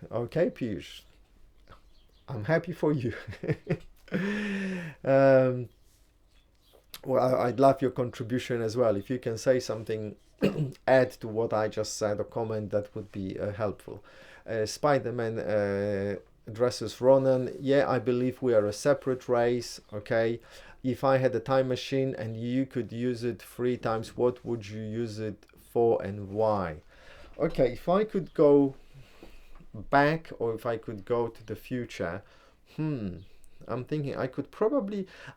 Okay, Piyush. I'm happy for you. Well, I'd love your contribution as well. If you can say something, add to what I just said, or comment, that would be helpful. Spider-Man addresses Ronan. Yeah, I believe we are a separate race. Okay. If I had a time machine and you could use it 3 times, what would you use it for and why? Okay, if I could go back or if I could go to the future, I'm thinking I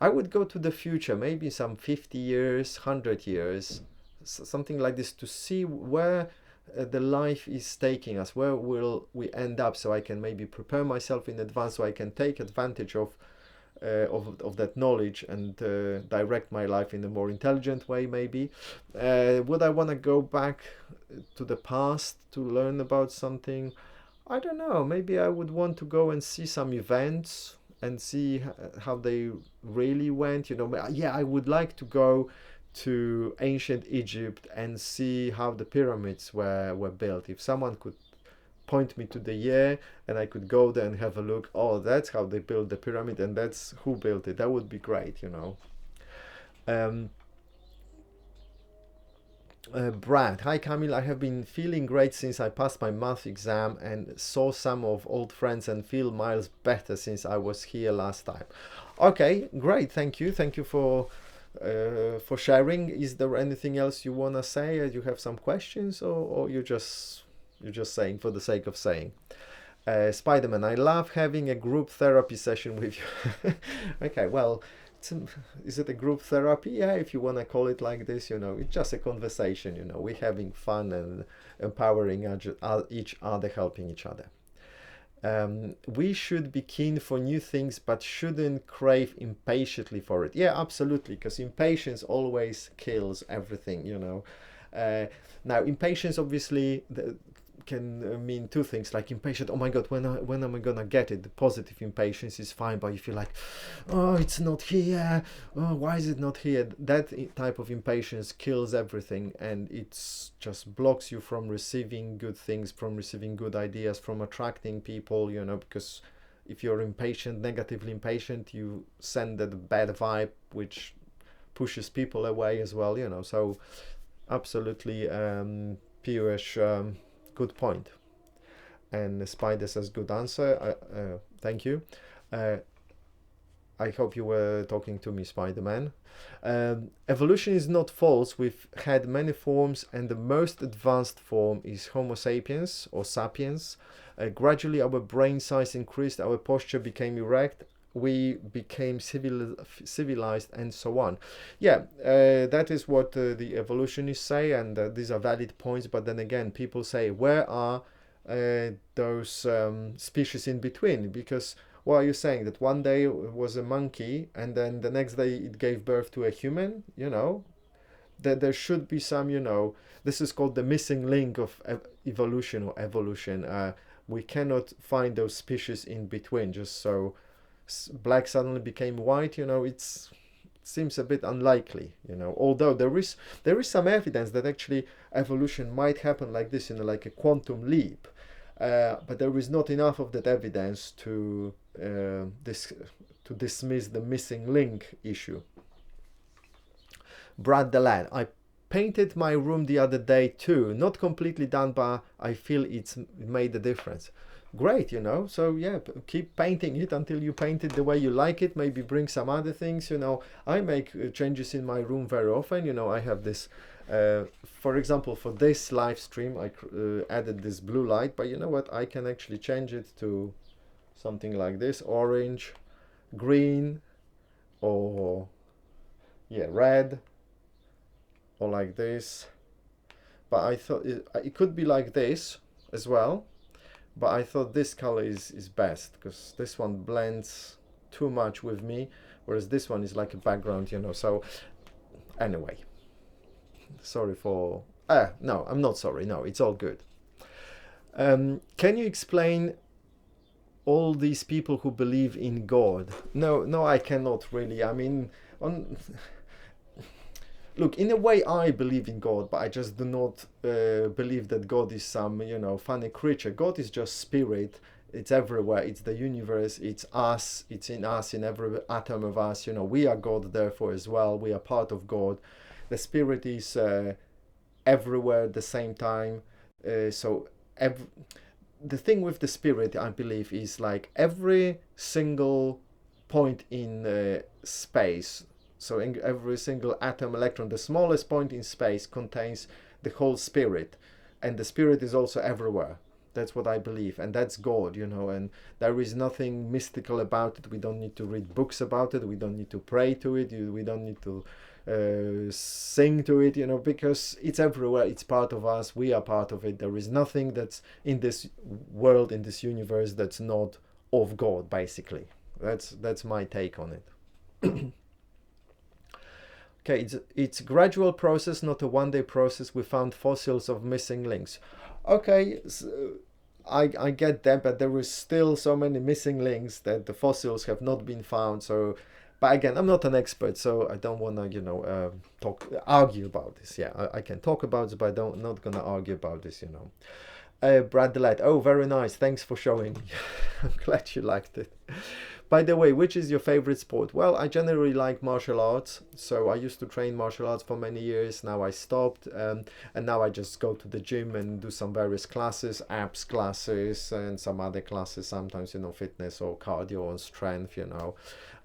would go to the future, maybe some 50 years, 100 years, something like this, to see where the life is taking us, where will we end up, so I can maybe prepare myself in advance, so I can take advantage of that knowledge and direct my life in a more intelligent way, maybe. Would I want to go back to the past to learn about something? I don't know. Maybe I would want to go and see some events and see how they really went. Yeah, I would like to go to ancient Egypt and see how the pyramids were built. If someone could point me to the year and I could go there and have a look, oh, that's how they built the pyramid and that's who built it, that would be great. Brad, hi Camille. I have been feeling great since I passed my math exam and saw some of old friends and feel miles better since I was here last time. Okay, great. Thank you for sharing. Is there anything else you wanna say? You have some questions, or you're just saying for the sake of saying? Spider-Man, I love having a group therapy session with you. Okay, well, it's, is it a group therapy? Yeah, if you want to call it like this, it's just a conversation, we're having fun and empowering each other, helping each other. We should be keen for new things, but shouldn't crave impatiently for it. Yeah, absolutely, because impatience always kills everything. Now, impatience obviously can mean two things, like impatient. Oh my God, when am I gonna get it? The positive impatience is fine, but if you're like, oh, it's not here. Oh, why is it not here? That type of impatience kills everything, and it's just blocks you from receiving good things, from receiving good ideas, from attracting people. Because if you're impatient, negatively impatient, you send that bad vibe, which pushes people away as well. So absolutely, Piyush. Good point. And Spider says, good answer. Thank you. Uh, I hope you were talking to me, Spider-Man. Evolution is not false. We've had many forms, and the most advanced form is Homo sapiens or sapiens. Gradually, our brain size increased, our posture became erect, we became civilized, and so on. Yeah, that is what the evolutionists say, and these are valid points. But then again, people say, where are those species in between? Because what are you saying? That one day it was a monkey, and then the next day it gave birth to a human? That there should be some, this is called the missing link of evolution or evolution. We cannot find those species in between, just so black suddenly became white. It seems a bit unlikely. Although there is some evidence that actually evolution might happen like this, like a quantum leap. But there is not enough of that evidence to dismiss the missing link issue. Brad the lad, I painted my room the other day too. Not completely done, but I feel it made a difference. Great, so yeah, keep painting it until you paint it the way you like it. Maybe bring some other things. I make changes in my room very often. I have this, for example, for this live stream I added this blue light, but you know what, I can actually change it to something like this: orange, green, or yeah, red, or like this. But I thought it could be like this as well, but I thought this color is best, because this one blends too much with me, whereas this one is like a background. So anyway, sorry for no, I'm not sorry, no, it's all good. Can you explain all these people who believe in God? No, I cannot really. I mean, look, in a way I believe in God, but I just do not believe that God is some, funny creature. God is just spirit. It's everywhere. It's the universe. It's us. It's in us, in every atom of us. We are God, therefore, as well. We are part of God. The spirit is everywhere at the same time. The thing with the spirit, I believe, is like every single point in space. So in every single atom, electron, the smallest point in space contains the whole spirit, and the spirit is also everywhere. That's what I believe, and that's God, and there is nothing mystical about it. We don't need to read books about it. We don't need to pray to it. We don't need to sing to it, because it's everywhere. It's part of us. We are part of it. There is nothing that's in this world, in this universe, that's not of God, basically. That's my take on it. Okay, it's a gradual process, not a one-day process. We found fossils of missing links. Okay, so I get that, but there is still so many missing links that the fossils have not been found. So, but again, I'm not an expert, so I don't want to, argue about this. Yeah, I can talk about it, but I'm not gonna argue about this. Brad Delight. Oh, very nice. Thanks for showing. I'm glad you liked it. By the way, which is your favorite sport? Well, I generally like martial arts. So I used to train martial arts for many years. Now I stopped, and now I just go to the gym and do some various classes, abs classes, and some other classes. Sometimes, fitness or cardio and strength.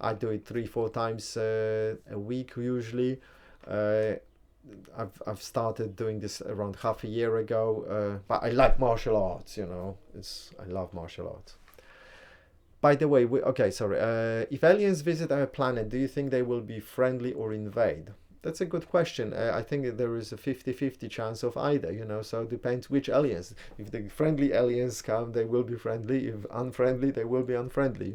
I do it 3-4 times a week usually. I've started doing this around half a year ago, but I like martial arts. I love martial arts. By the way, if aliens visit our planet, do you think they will be friendly or invade? That's a good question. I think there is a 50-50 chance of either, so it depends which aliens. If the friendly aliens come, they will be friendly. If unfriendly, they will be unfriendly.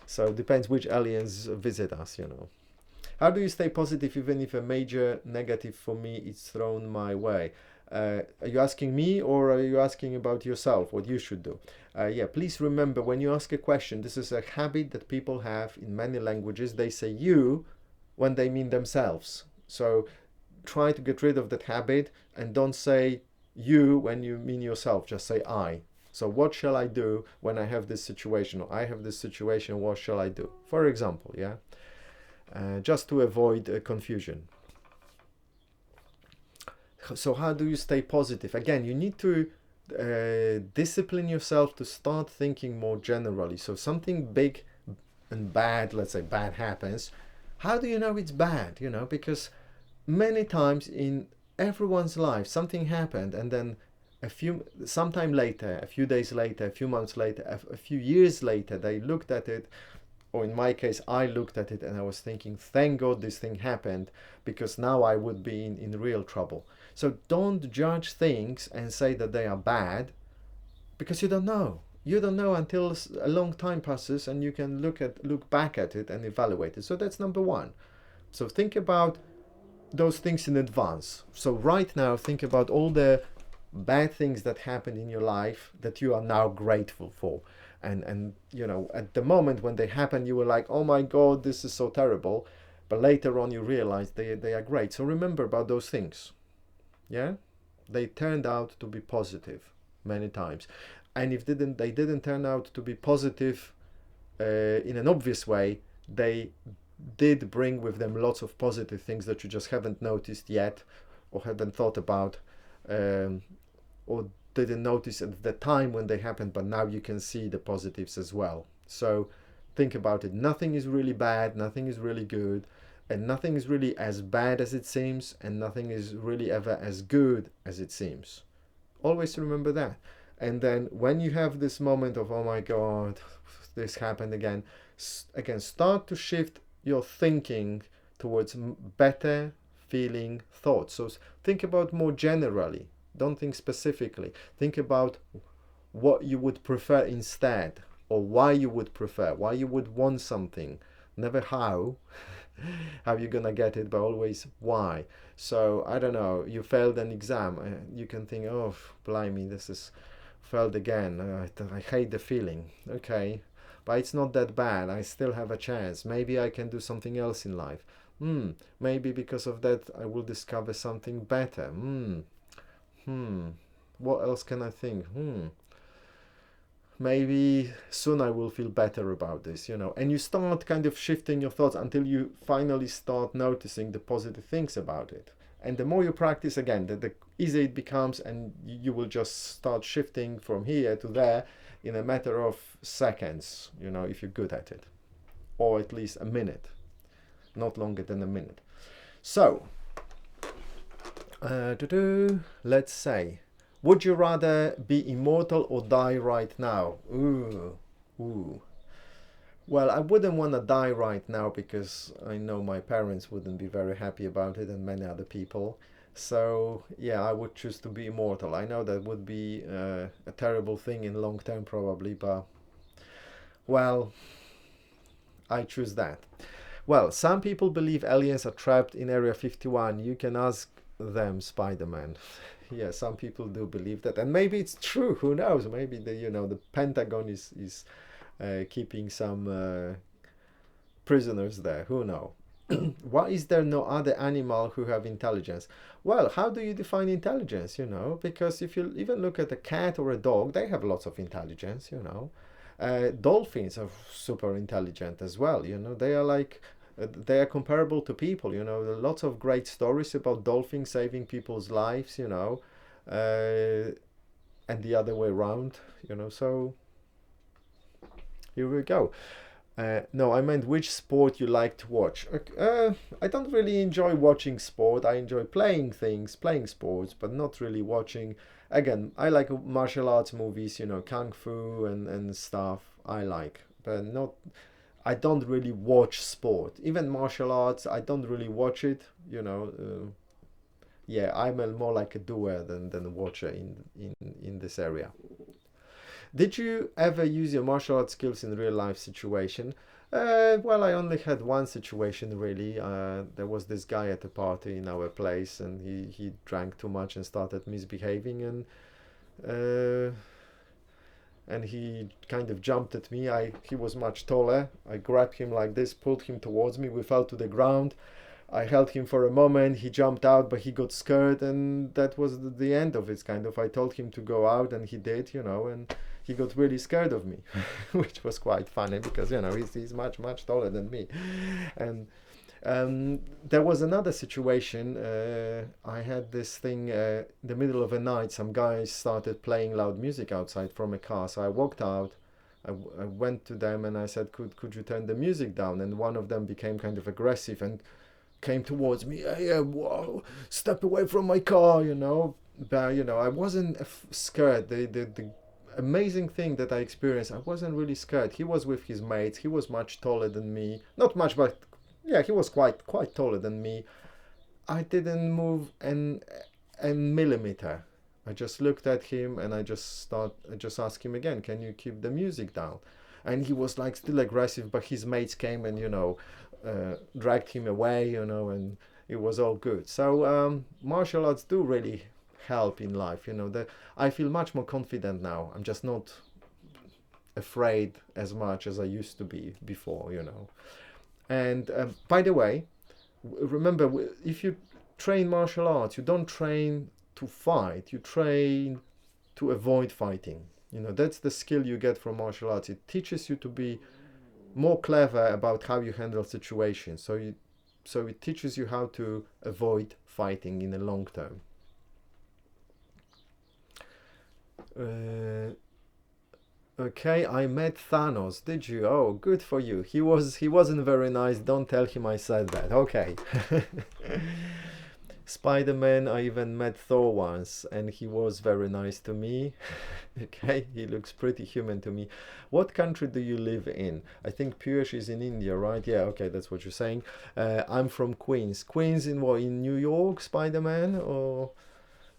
So it depends which aliens visit us. How do you stay positive even if a major negative for me is thrown my way? Are you asking me, or are you asking about yourself, what you should do? Please remember, when you ask a question, this is a habit that people have in many languages. They say you when they mean themselves. So try to get rid of that habit and don't say you when you mean yourself. Just say I. So what shall I do when I have this situation, or I have this situation, what shall I do? For example, just to avoid confusion. So how do you stay positive? Again, you need to discipline yourself to start thinking more generally. So something big and bad, let's say bad happens. How do you know it's bad? Because many times in everyone's life, something happened, and then sometime later, a few days later, a few months later, a few years later, they looked at it, or in my case, I looked at it and I was thinking, thank God this thing happened, because now I would be in real trouble. So don't judge things and say that they are bad, because you don't know. You don't know until a long time passes and you can look back at it and evaluate it. So that's number one. So think about those things in advance. So right now, think about all the bad things that happened in your life that you are now grateful for. And at the moment when they happen, you were like, oh my God, this is so terrible. But later on you realize they are great. So remember about those things. They turned out to be positive many times. And if they didn't turn out to be positive in an obvious way, they did bring with them lots of positive things that you just haven't noticed yet, or haven't thought about, or didn't notice at the time when they happened, but now you can see the positives as well. So think about it. Nothing is really bad, nothing is really good, and nothing is really as bad as it seems, and nothing is really ever as good as it seems. Always remember that. And then when you have this moment of, oh my God, this happened again, start to shift your thinking towards better feeling thoughts. So think about more generally. Don't think specifically. Think about what you would prefer instead, or why you would prefer, why you would want something. Never how you're gonna get it, but always why. So I don't know, you failed an exam. You can think, oh, blimey, this is failed again. I hate the feeling. Okay, but it's not that bad. I still have a chance. Maybe I can do something else in life. Maybe because of that I will discover something better. What else can I think? Maybe soon I will feel better about this, and you start kind of shifting your thoughts until you finally start noticing the positive things about it. And the more you practice, again, the easier it becomes, and you will just start shifting from here to there in a matter of seconds, if you're good at it, or at least a minute, not longer than a minute. So let's say, would you rather be immortal or die right now? Ooh. Well, I wouldn't want to die right now, because I know my parents wouldn't be very happy about it, and many other people. So yeah, I would choose to be immortal. I know that would be a terrible thing in long term probably, but well, I choose that. Well, some people believe aliens are trapped in Area 51. You can ask them, Spider-Man. Yeah, some people do believe that, and maybe it's true. Who knows? Maybe the Pentagon is keeping some prisoners there. Who knows? Why is there no other animal who have intelligence? Well, how do you define intelligence? Because if you even look at a cat or a dog, they have lots of intelligence. Dolphins are super intelligent as well. They are like they are comparable to people. There are lots of great stories about dolphins saving people's lives. And the other way around. So here we go. No, I meant which sport you like to watch. I don't really enjoy watching sport. I enjoy playing sports, but not really watching. Again, I like martial arts movies, kung fu and stuff. I like, but not. I don't really watch sport. Even martial arts, I don't really watch it. Yeah, I'm more like a doer than a watcher in this area. Did you ever use your martial arts skills in real life situation? Well, I only had one situation really. There was this guy at a party in our place, and he drank too much and started misbehaving, uh, and he kind of jumped at me. He was much taller. I grabbed him like this, pulled him towards me. We fell to the ground. I held him for a moment. He jumped out, but he got scared, and that was the end of it. Kind of. I told him to go out, and he did, and he got really scared of me, which was quite funny because he's much taller than me, and there was another situation. I had this thing in the middle of the night. Some guys started playing loud music outside from a car, so I walked out. I went to them and I said, "Could you turn the music down?" And one of them became kind of aggressive and came towards me. Hey, whoa, step away from my car, But I wasn't scared. The amazing thing that I experienced, I wasn't really scared. He was with his mates. He was much taller than me. Not much, but yeah, he was quite taller than me. I didn't move a millimeter. I just looked at him and I just asked him again, "Can you keep the music down?" And he was like still aggressive, but his mates came and dragged him away, and it was all good. So martial arts do really help in life. I feel much more confident now. I'm just not afraid as much as I used to be before. And by the way, remember, if you train martial arts, you don't train to fight. You train to avoid fighting. That's the skill you get from martial arts. It teaches you to be more clever about how you handle situations. So it teaches you how to avoid fighting in the long term. Okay, I met Thanos. Did you? Oh, good for you. He wasn't very nice. Don't tell him I said that. Okay. Spider-Man, I even met Thor once, and he was very nice to me. Okay, he looks pretty human to me. What country do you live in? I think Piyush is in India, right? Yeah, okay, that's what you're saying. I'm from Queens. Queens in what? In New York, Spider-Man? Or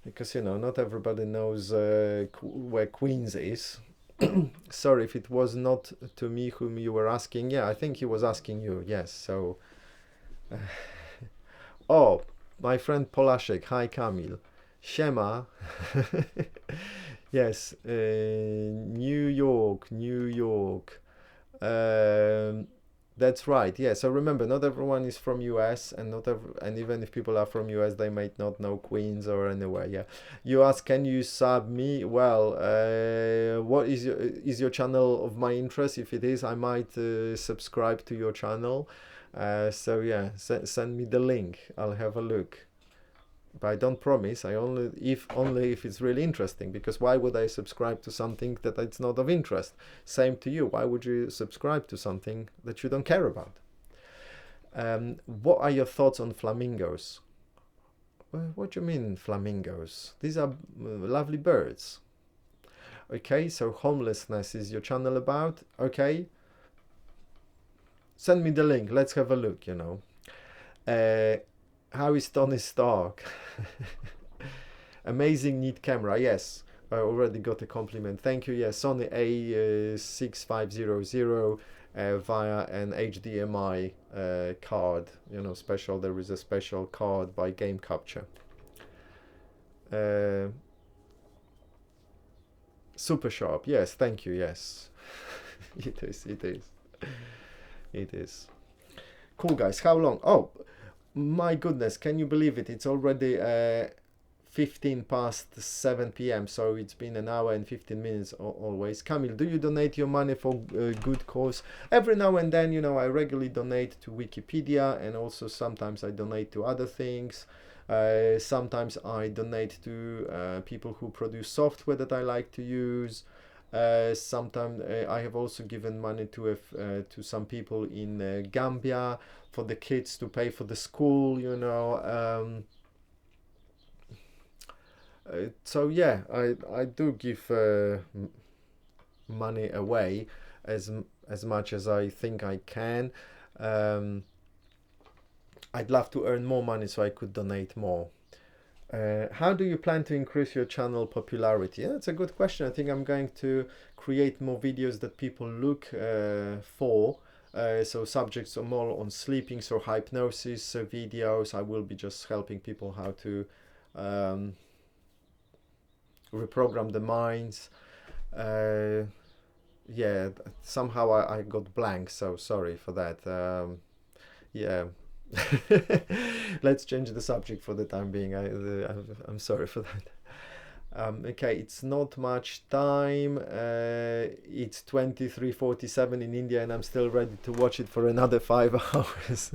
because not everybody knows where Queens is. Sorry if it was not to me whom you were asking. Yeah, I think he was asking you. Yes. So, oh, my friend Polaszek. Hi, Kamil. Siema. Yes, New York, New York. That's right. Yeah. So remember, not everyone is from US, and and even if people are from US, they might not know Queens or anywhere. Yeah. You ask, can you sub me? Well, what is your channel of my interest? If it is, I might subscribe to your channel. So yeah, send me the link. I'll have a look. But I don't promise. Only if it's really interesting. Because why would I subscribe to something that it's not of interest? Same to you. Why would you subscribe to something that you don't care about? What are your thoughts on flamingos? What do you mean flamingos? These are lovely birds. Okay, so homelessness is your channel about. Okay, send me the link. Let's have a look. How is Tony Stark? Amazing, neat camera. Yes, I already got a compliment. Thank you. Yes, Sony A6500 via an HDMI card. Special. There is a special card by Game Capture. Super sharp. Yes, thank you. Yes, it is. It is. It is. Cool, guys. How long? Oh. My goodness, can you believe it? It's already 15 past 7 p.m. So it's been an hour and 15 minutes always. Camille, do you donate your money for a good cause? Every now and then, you know, I regularly donate to Wikipedia, and also sometimes I donate to other things. Sometimes I donate to people who produce software that I like to use. Sometimes I have also given money to some people in Gambia for the kids to pay for the school, you know. So yeah, I do give money away as much as I think I can. I'd love to earn more money so I could donate more. How do you plan to increase your channel popularity? Yeah, that's a good question. I think I'm going to create more videos that people look for. So subjects are more on sleeping, so hypnosis videos. I will be just helping people how to reprogram the minds. Yeah, somehow I got blank, so sorry for that. Yeah. Let's change the subject for the time being. I'm sorry for that. Okay, it's not much time. It's 23:47 in India, and I'm still ready to watch it for another 5 hours.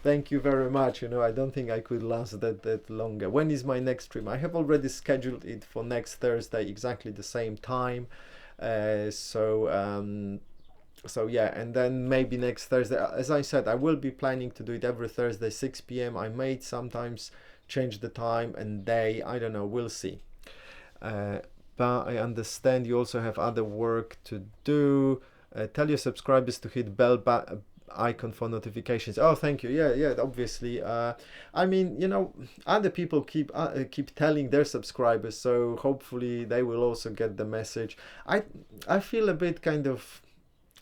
Thank you very much. You know, I don't think I could last that longer. When is my next stream? I have already scheduled it for next Thursday, exactly the same time. So yeah, and then maybe next Thursday. As I said, I will be planning to do it every Thursday, 6 p.m. I may sometimes change the time and day. I don't know. We'll see. But I understand you also have other work to do. Tell your subscribers to hit bell icon for notifications. Oh, thank you. Yeah, obviously. I mean, you know, other people keep telling their subscribers, so hopefully they will also get the message. I feel a bit kind of,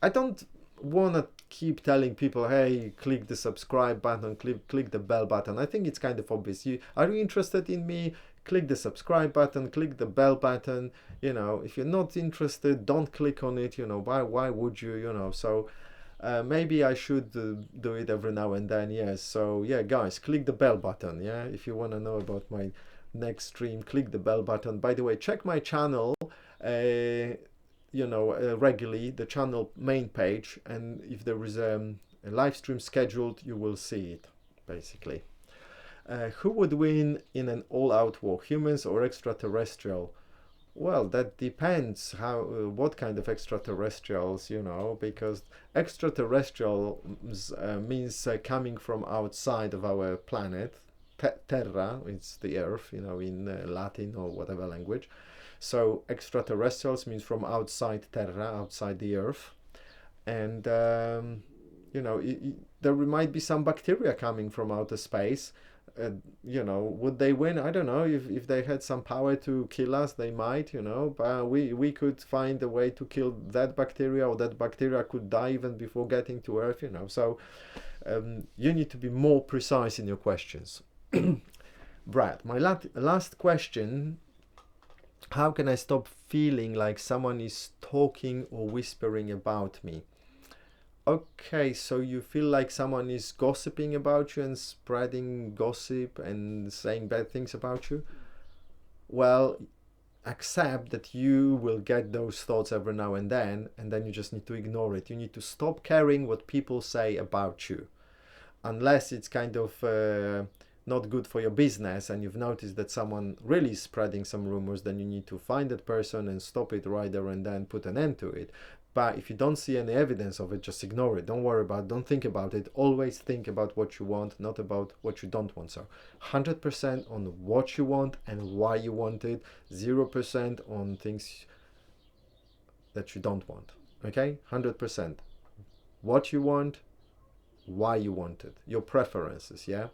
I don't want to keep telling people, hey, click the subscribe button, click the bell button. I think it's kind of obvious. Are you interested in me? Click the subscribe button, click the bell button. You know, if you're not interested, don't click on it. You know, why would you? You know, so maybe I should do it every now and then. Yes. So yeah, guys, click the bell button. Yeah, if you want to know about my next stream, click the bell button. By the way, check my channel. You know, regularly, the channel main page, and if there is a live stream scheduled, you will see it basically. Who would win in an all-out war, humans or extraterrestrial? Well, that depends how what kind of extraterrestrials, you know, because extraterrestrials means coming from outside of our planet. Terra, it's the earth, you know, in Latin or whatever language. So extraterrestrials means from outside Terra, outside the Earth, and you know, there might be some bacteria coming from outer space. You know, would they win? I don't know. If they had some power to kill us, they might. You know, but we could find a way to kill that bacteria, or that bacteria could die even before getting to Earth. You know, so you need to be more precise in your questions. Brad, my last question. How can I stop feeling like someone is talking or whispering about me? Okay, so you feel like someone is gossiping about you and spreading gossip and saying bad things about you? Well, accept that you will get those thoughts every now and then you just need to ignore it. You need to stop caring what people say about you. Unless it's kind of not good for your business and you've noticed that someone really is spreading some rumors, then you need to find that person and stop it right there and then, put an end to it. But if you don't see any evidence of it, just ignore it. Don't worry about it. Don't think about it. Always think about what you want, not about what you don't want. So 100% on what you want and why you want it. 0% on things that you don't want. Okay? 100%. What you want, why you want it. Your preferences, yeah?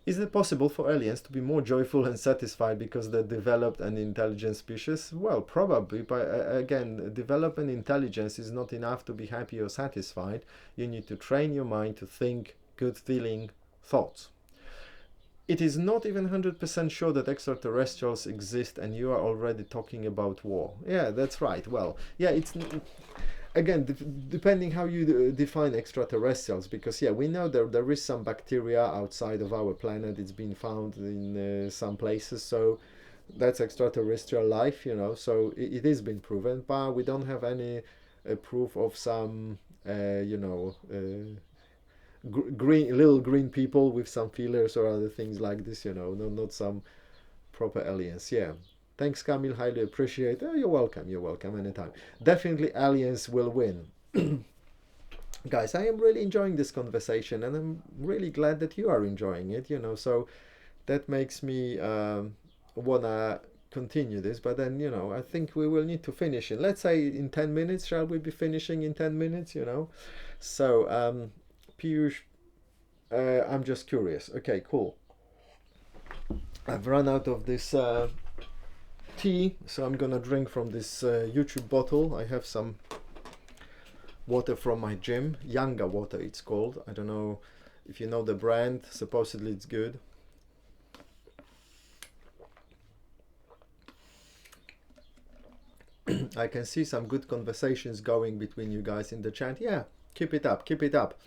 Is it possible for aliens to be more joyful and satisfied because they're developed and intelligent species? Well, probably, but again, development intelligence is not enough to be happy or satisfied. You need to train your mind to think good feeling thoughts. It is not even 100% sure that extraterrestrials exist and you are already talking about war. Yeah, that's right. Well, yeah, again, depending how you define extraterrestrials, because yeah, we know there is some bacteria outside of our planet. It's been found in some places, so that's extraterrestrial life, you know. So it is been proven, but we don't have any proof of some, you know, green little green people with some feelers or other things like this, you know. No, not some proper aliens. Yeah. Thanks, Camille. Highly appreciate. Oh, you're welcome. You're welcome anytime. Definitely, aliens will win. Guys, I am really enjoying this conversation, and I'm really glad that you are enjoying it. You know, so that makes me wanna continue this. But then, you know, I think we will need to finish it. Let's say in 10 minutes. Shall we be finishing in 10 minutes? You know, so Piyush, I'm just curious. Okay, cool. I've run out of this tea, so I'm gonna drink from this YouTube bottle. I have some water from my gym, Yanga water it's called. I don't know if you know the brand, supposedly it's good. I can see some good conversations going between you guys in the chat. Yeah, keep it up, keep it up.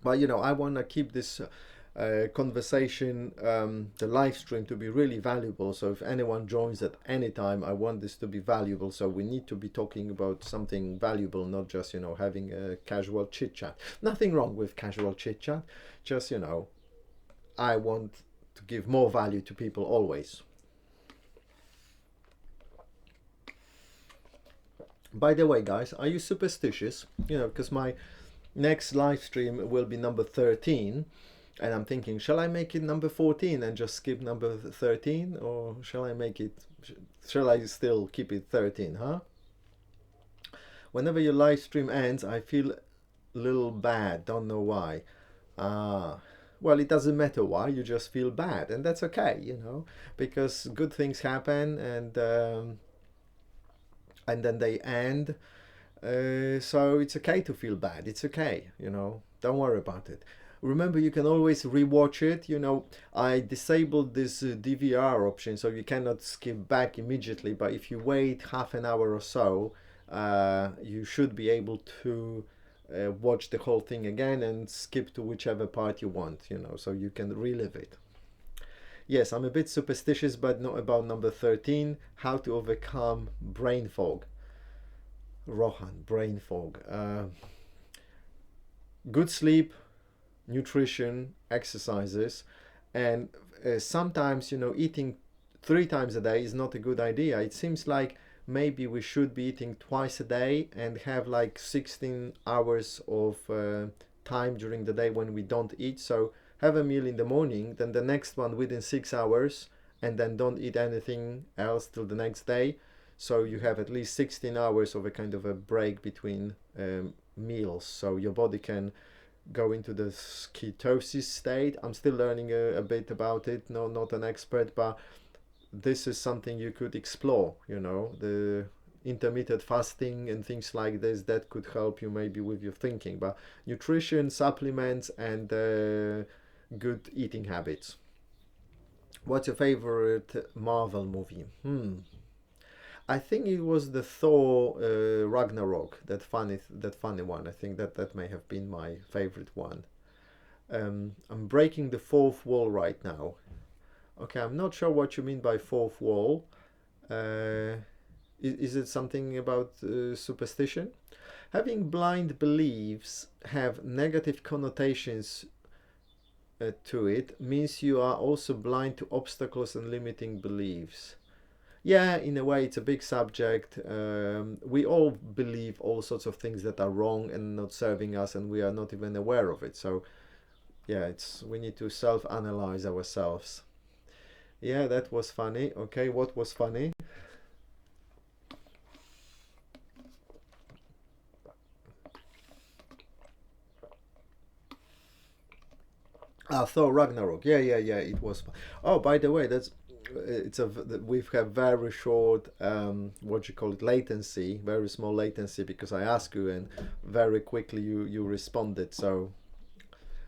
But you know, I want to keep this conversation, the live stream, to be really valuable. So if anyone joins at any time, I want this to be valuable. So we need to be talking about something valuable, not just, you know, having a casual chit chat. Nothing wrong with casual chit chat. Just, you know, I want to give more value to people always. By the way, guys, are you superstitious? You know, because my next live stream will be number 13. And I'm thinking, shall I make it number 14 and just skip number 13? Or shall I make it, shall I still keep it 13, huh? Whenever your live stream ends, I feel a little bad, don't know why. Well, it doesn't matter why, you just feel bad. And that's okay, you know, because good things happen and then they end. So it's okay to feel bad. It's okay, you know, don't worry about it. Remember, you can always rewatch it. You know, I disabled this DVR option, so you cannot skip back immediately. But if you wait half an hour or so, you should be able to watch the whole thing again and skip to whichever part you want, you know, so you can relive it. Yes, I'm a bit superstitious, but not about number 13, how to overcome brain fog. Rohan, brain fog. Good sleep, nutrition, exercises, and sometimes, you know, eating 3 times a day is not a good idea. It seems like maybe we should be eating twice a day and have like 16 hours of time during the day when we don't eat. So have a meal in the morning, then the next one within 6 hours, and then don't eat anything else till the next day. So you have at least 16 hours of a kind of a break between meals, so your body can go into the ketosis state. I'm still learning a bit about it. No, not an expert, but this is something you could explore, you know, the intermittent fasting and things like this that could help you maybe with your thinking. But nutrition, supplements, and good eating habits. What's your favorite Marvel movie? I think it was the Thor Ragnarok, that funny one. I think that may have been my favorite one. I'm breaking the fourth wall right now. Okay, I'm not sure what you mean by fourth wall. Is it something about superstition? Having blind beliefs have negative connotations to it means you are also blind to obstacles and limiting beliefs. Yeah, in a way, it's a big subject. We all believe all sorts of things that are wrong and not serving us, and we are not even aware of it. So, yeah, we need to self-analyze ourselves. Yeah, that was funny. Okay, what was funny? Thor Ragnarok. Yeah. It was. Oh, by the way, we have very short what you call it, latency, very small latency, because I asked you and very quickly you responded. So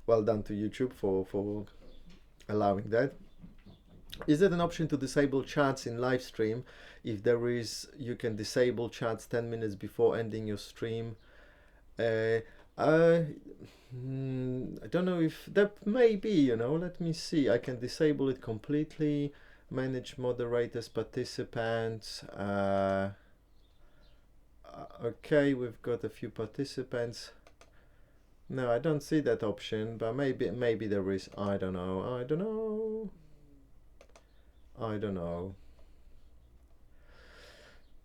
well done to YouTube for allowing that. Is it an option to disable chats in live stream? If there is, you can disable chats 10 minutes before ending your stream. Uh, I don't know if that may be, let me see. I can disable it completely, manage moderators, participants. Okay, we've got a few participants. No, I don't see that option, but maybe there is. I don't know. I don't know. I don't know.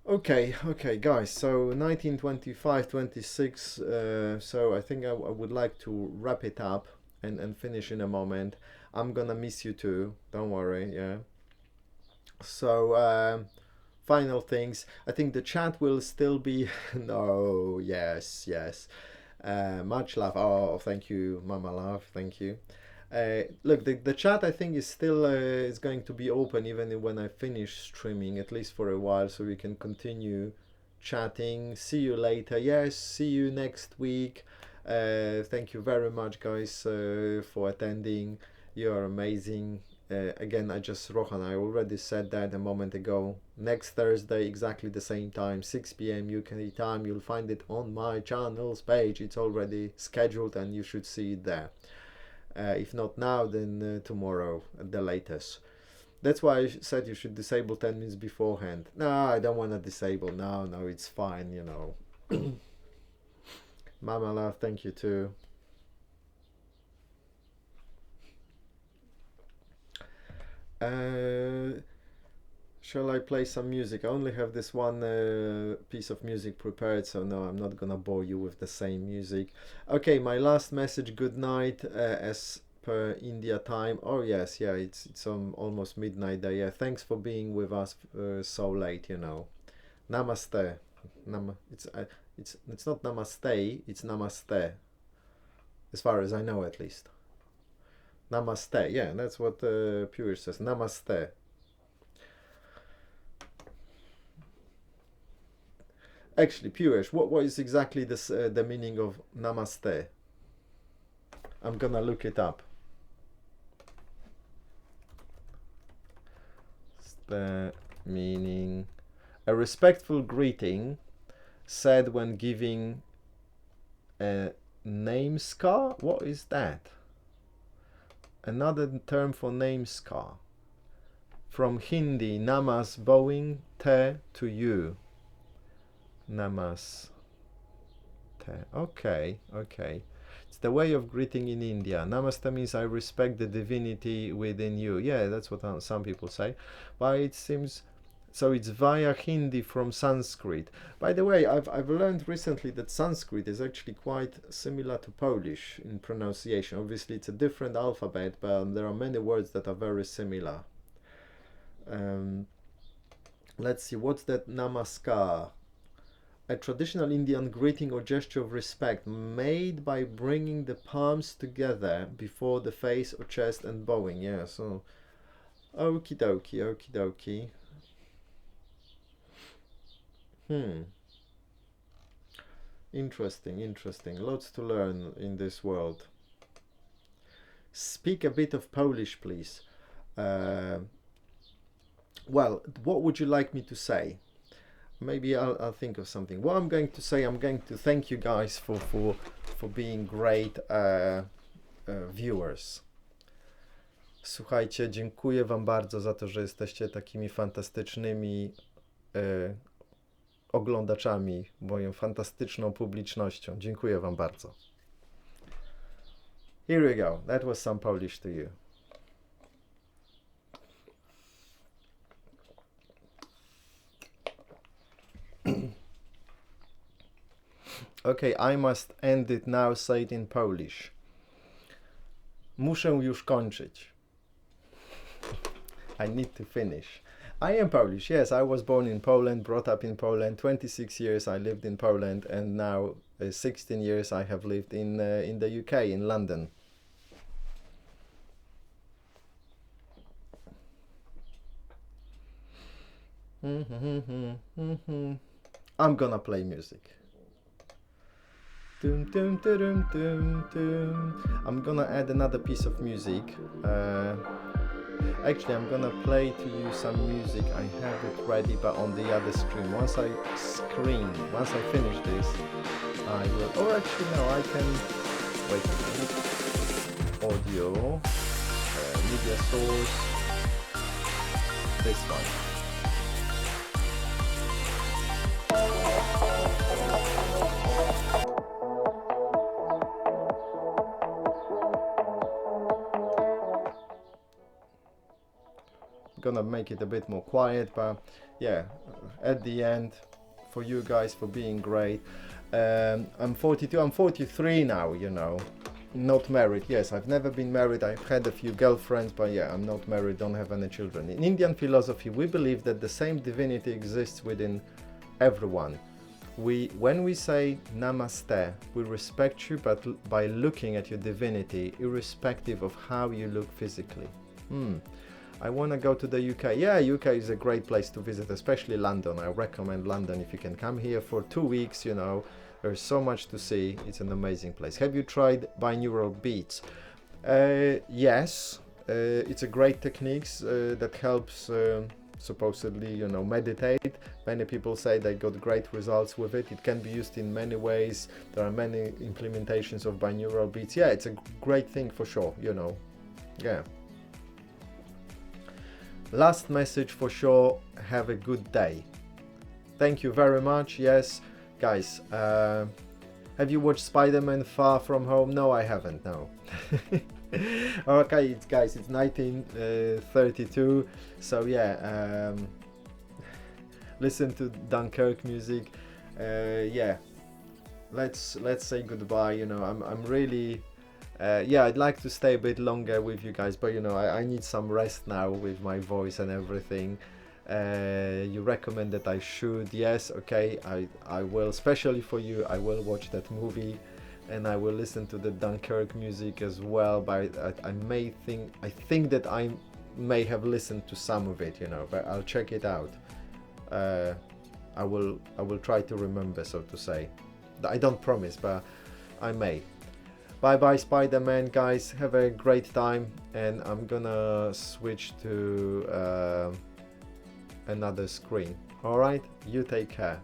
Okay, guys. So 1925, 26. So I think I would like to wrap it up and finish in a moment. I'm gonna miss you too. Don't worry. Yeah. So final things. I think the chat will still be. No. Yes. Much love. Oh, thank you, Mama Love. Thank you. Look, the chat I think is still is going to be open even when I finish streaming, at least for a while, so we can continue chatting. See you later. Yes, see you next week. Thank you very much, guys, for attending. You are amazing. Again, Rohan, I already said that a moment ago. Next Thursday, exactly the same time, 6 p.m. UK time. You'll find it on my channel's page. It's already scheduled and you should see it there. If not now, then tomorrow at the latest. That's why I said you should disable 10 minutes beforehand. No, I don't want to disable. No, it's fine, Mama Love, thank you too. Shall I play some music? I only have this one piece of music prepared, so no, I'm not gonna bore you with the same music. Okay, my last message, good night, as per India time. Oh yes, yeah, it's almost midnight there. Yeah, thanks for being with us so late, Namaste. It's not namaste, it's namaste. As far as I know, at least. Namaste, yeah, that's what Pure says. Namaste. Actually, Piyush, what is exactly this the meaning of namaste? I'm gonna look it up. The meaning: a respectful greeting said when giving a namaskar. What is that? Another term for namaskar. From Hindi, namas, bowing, te, to you. Namaste. Okay. It's the way of greeting in India. Namaste means I respect the divinity within you. Yeah, that's what some people say. But it seems so. It's via Hindi from Sanskrit. By the way, I've learned recently that Sanskrit is actually quite similar to Polish in pronunciation. Obviously, it's a different alphabet, but there are many words that are very similar. Let's see. What's that namaskar? A traditional Indian greeting or gesture of respect made by bringing the palms together before the face or chest and bowing. Yeah, so okie dokie. Interesting. Lots to learn in this world. Speak a bit of Polish, please. Well, what would you like me to say? Maybe I'll think of something. What I'm going to say, I'm going to thank you guys for being great viewers. Słuchajcie, dziękuję wam bardzo za to, że jesteście takimi fantastycznymi oglądaczami, moją fantastyczną publicznością. Dziękuję wam bardzo. Here we go. That was some Polish to you. Okay, I must end it now, say it in Polish. Muszę już kończyć. I need to finish. I am Polish, yes. I was born in Poland, brought up in Poland. 26 years I lived in Poland, and now 16 years I have lived in the UK, in London. I'm gonna play music. I'm gonna add another piece of music. Actually, I'm gonna play to you some music. I have it ready, but on the other screen. Once I finish this, I will. Or actually, no, I can. Wait a minute. Audio, media source. This one. Gonna make it a bit more quiet, but yeah, at the end, for you guys, for being great. I'm 42, I'm 43 now, you know, not married. Yes, I've never been married. I've had a few girlfriends, but yeah, I'm not married, don't have any children. In Indian philosophy, we believe that the same divinity exists within everyone. When we say namaste, we respect you, but by looking at your divinity, irrespective of how you look physically. I want to go to the UK. Yeah, UK is a great place to visit, especially London. I recommend London. If you can come here for 2 weeks, you know, there's so much to see. It's an amazing place. Have you tried binaural beats? Yes, it's a great technique that helps supposedly, you know, meditate. Many people say they got great results with it. It can be used in many ways. There are many implementations of binaural beats. Yeah, it's a great thing for sure, you know. Yeah. Last message for sure, have a good day. Thank you very much. Yes, guys, have you watched Spider-Man Far From Home? No, I haven't, no. Okay, guys, it's 1932, so yeah, listen to Dunkirk music. Yeah, let's say goodbye. You know, I'm really yeah, I'd like to stay a bit longer with you guys, but you know, I need some rest now with my voice and everything. You recommend that I should. Yes, okay, I will, especially for you. I will watch that movie and I will listen to the Dunkirk music as well, but I think that I may have listened to some of it, you know, but I'll check it out. I will try to remember, so to say. I don't promise, but I may. Bye bye Spider-Man, guys, have a great time, and I'm gonna switch to another screen. Alright, you take care.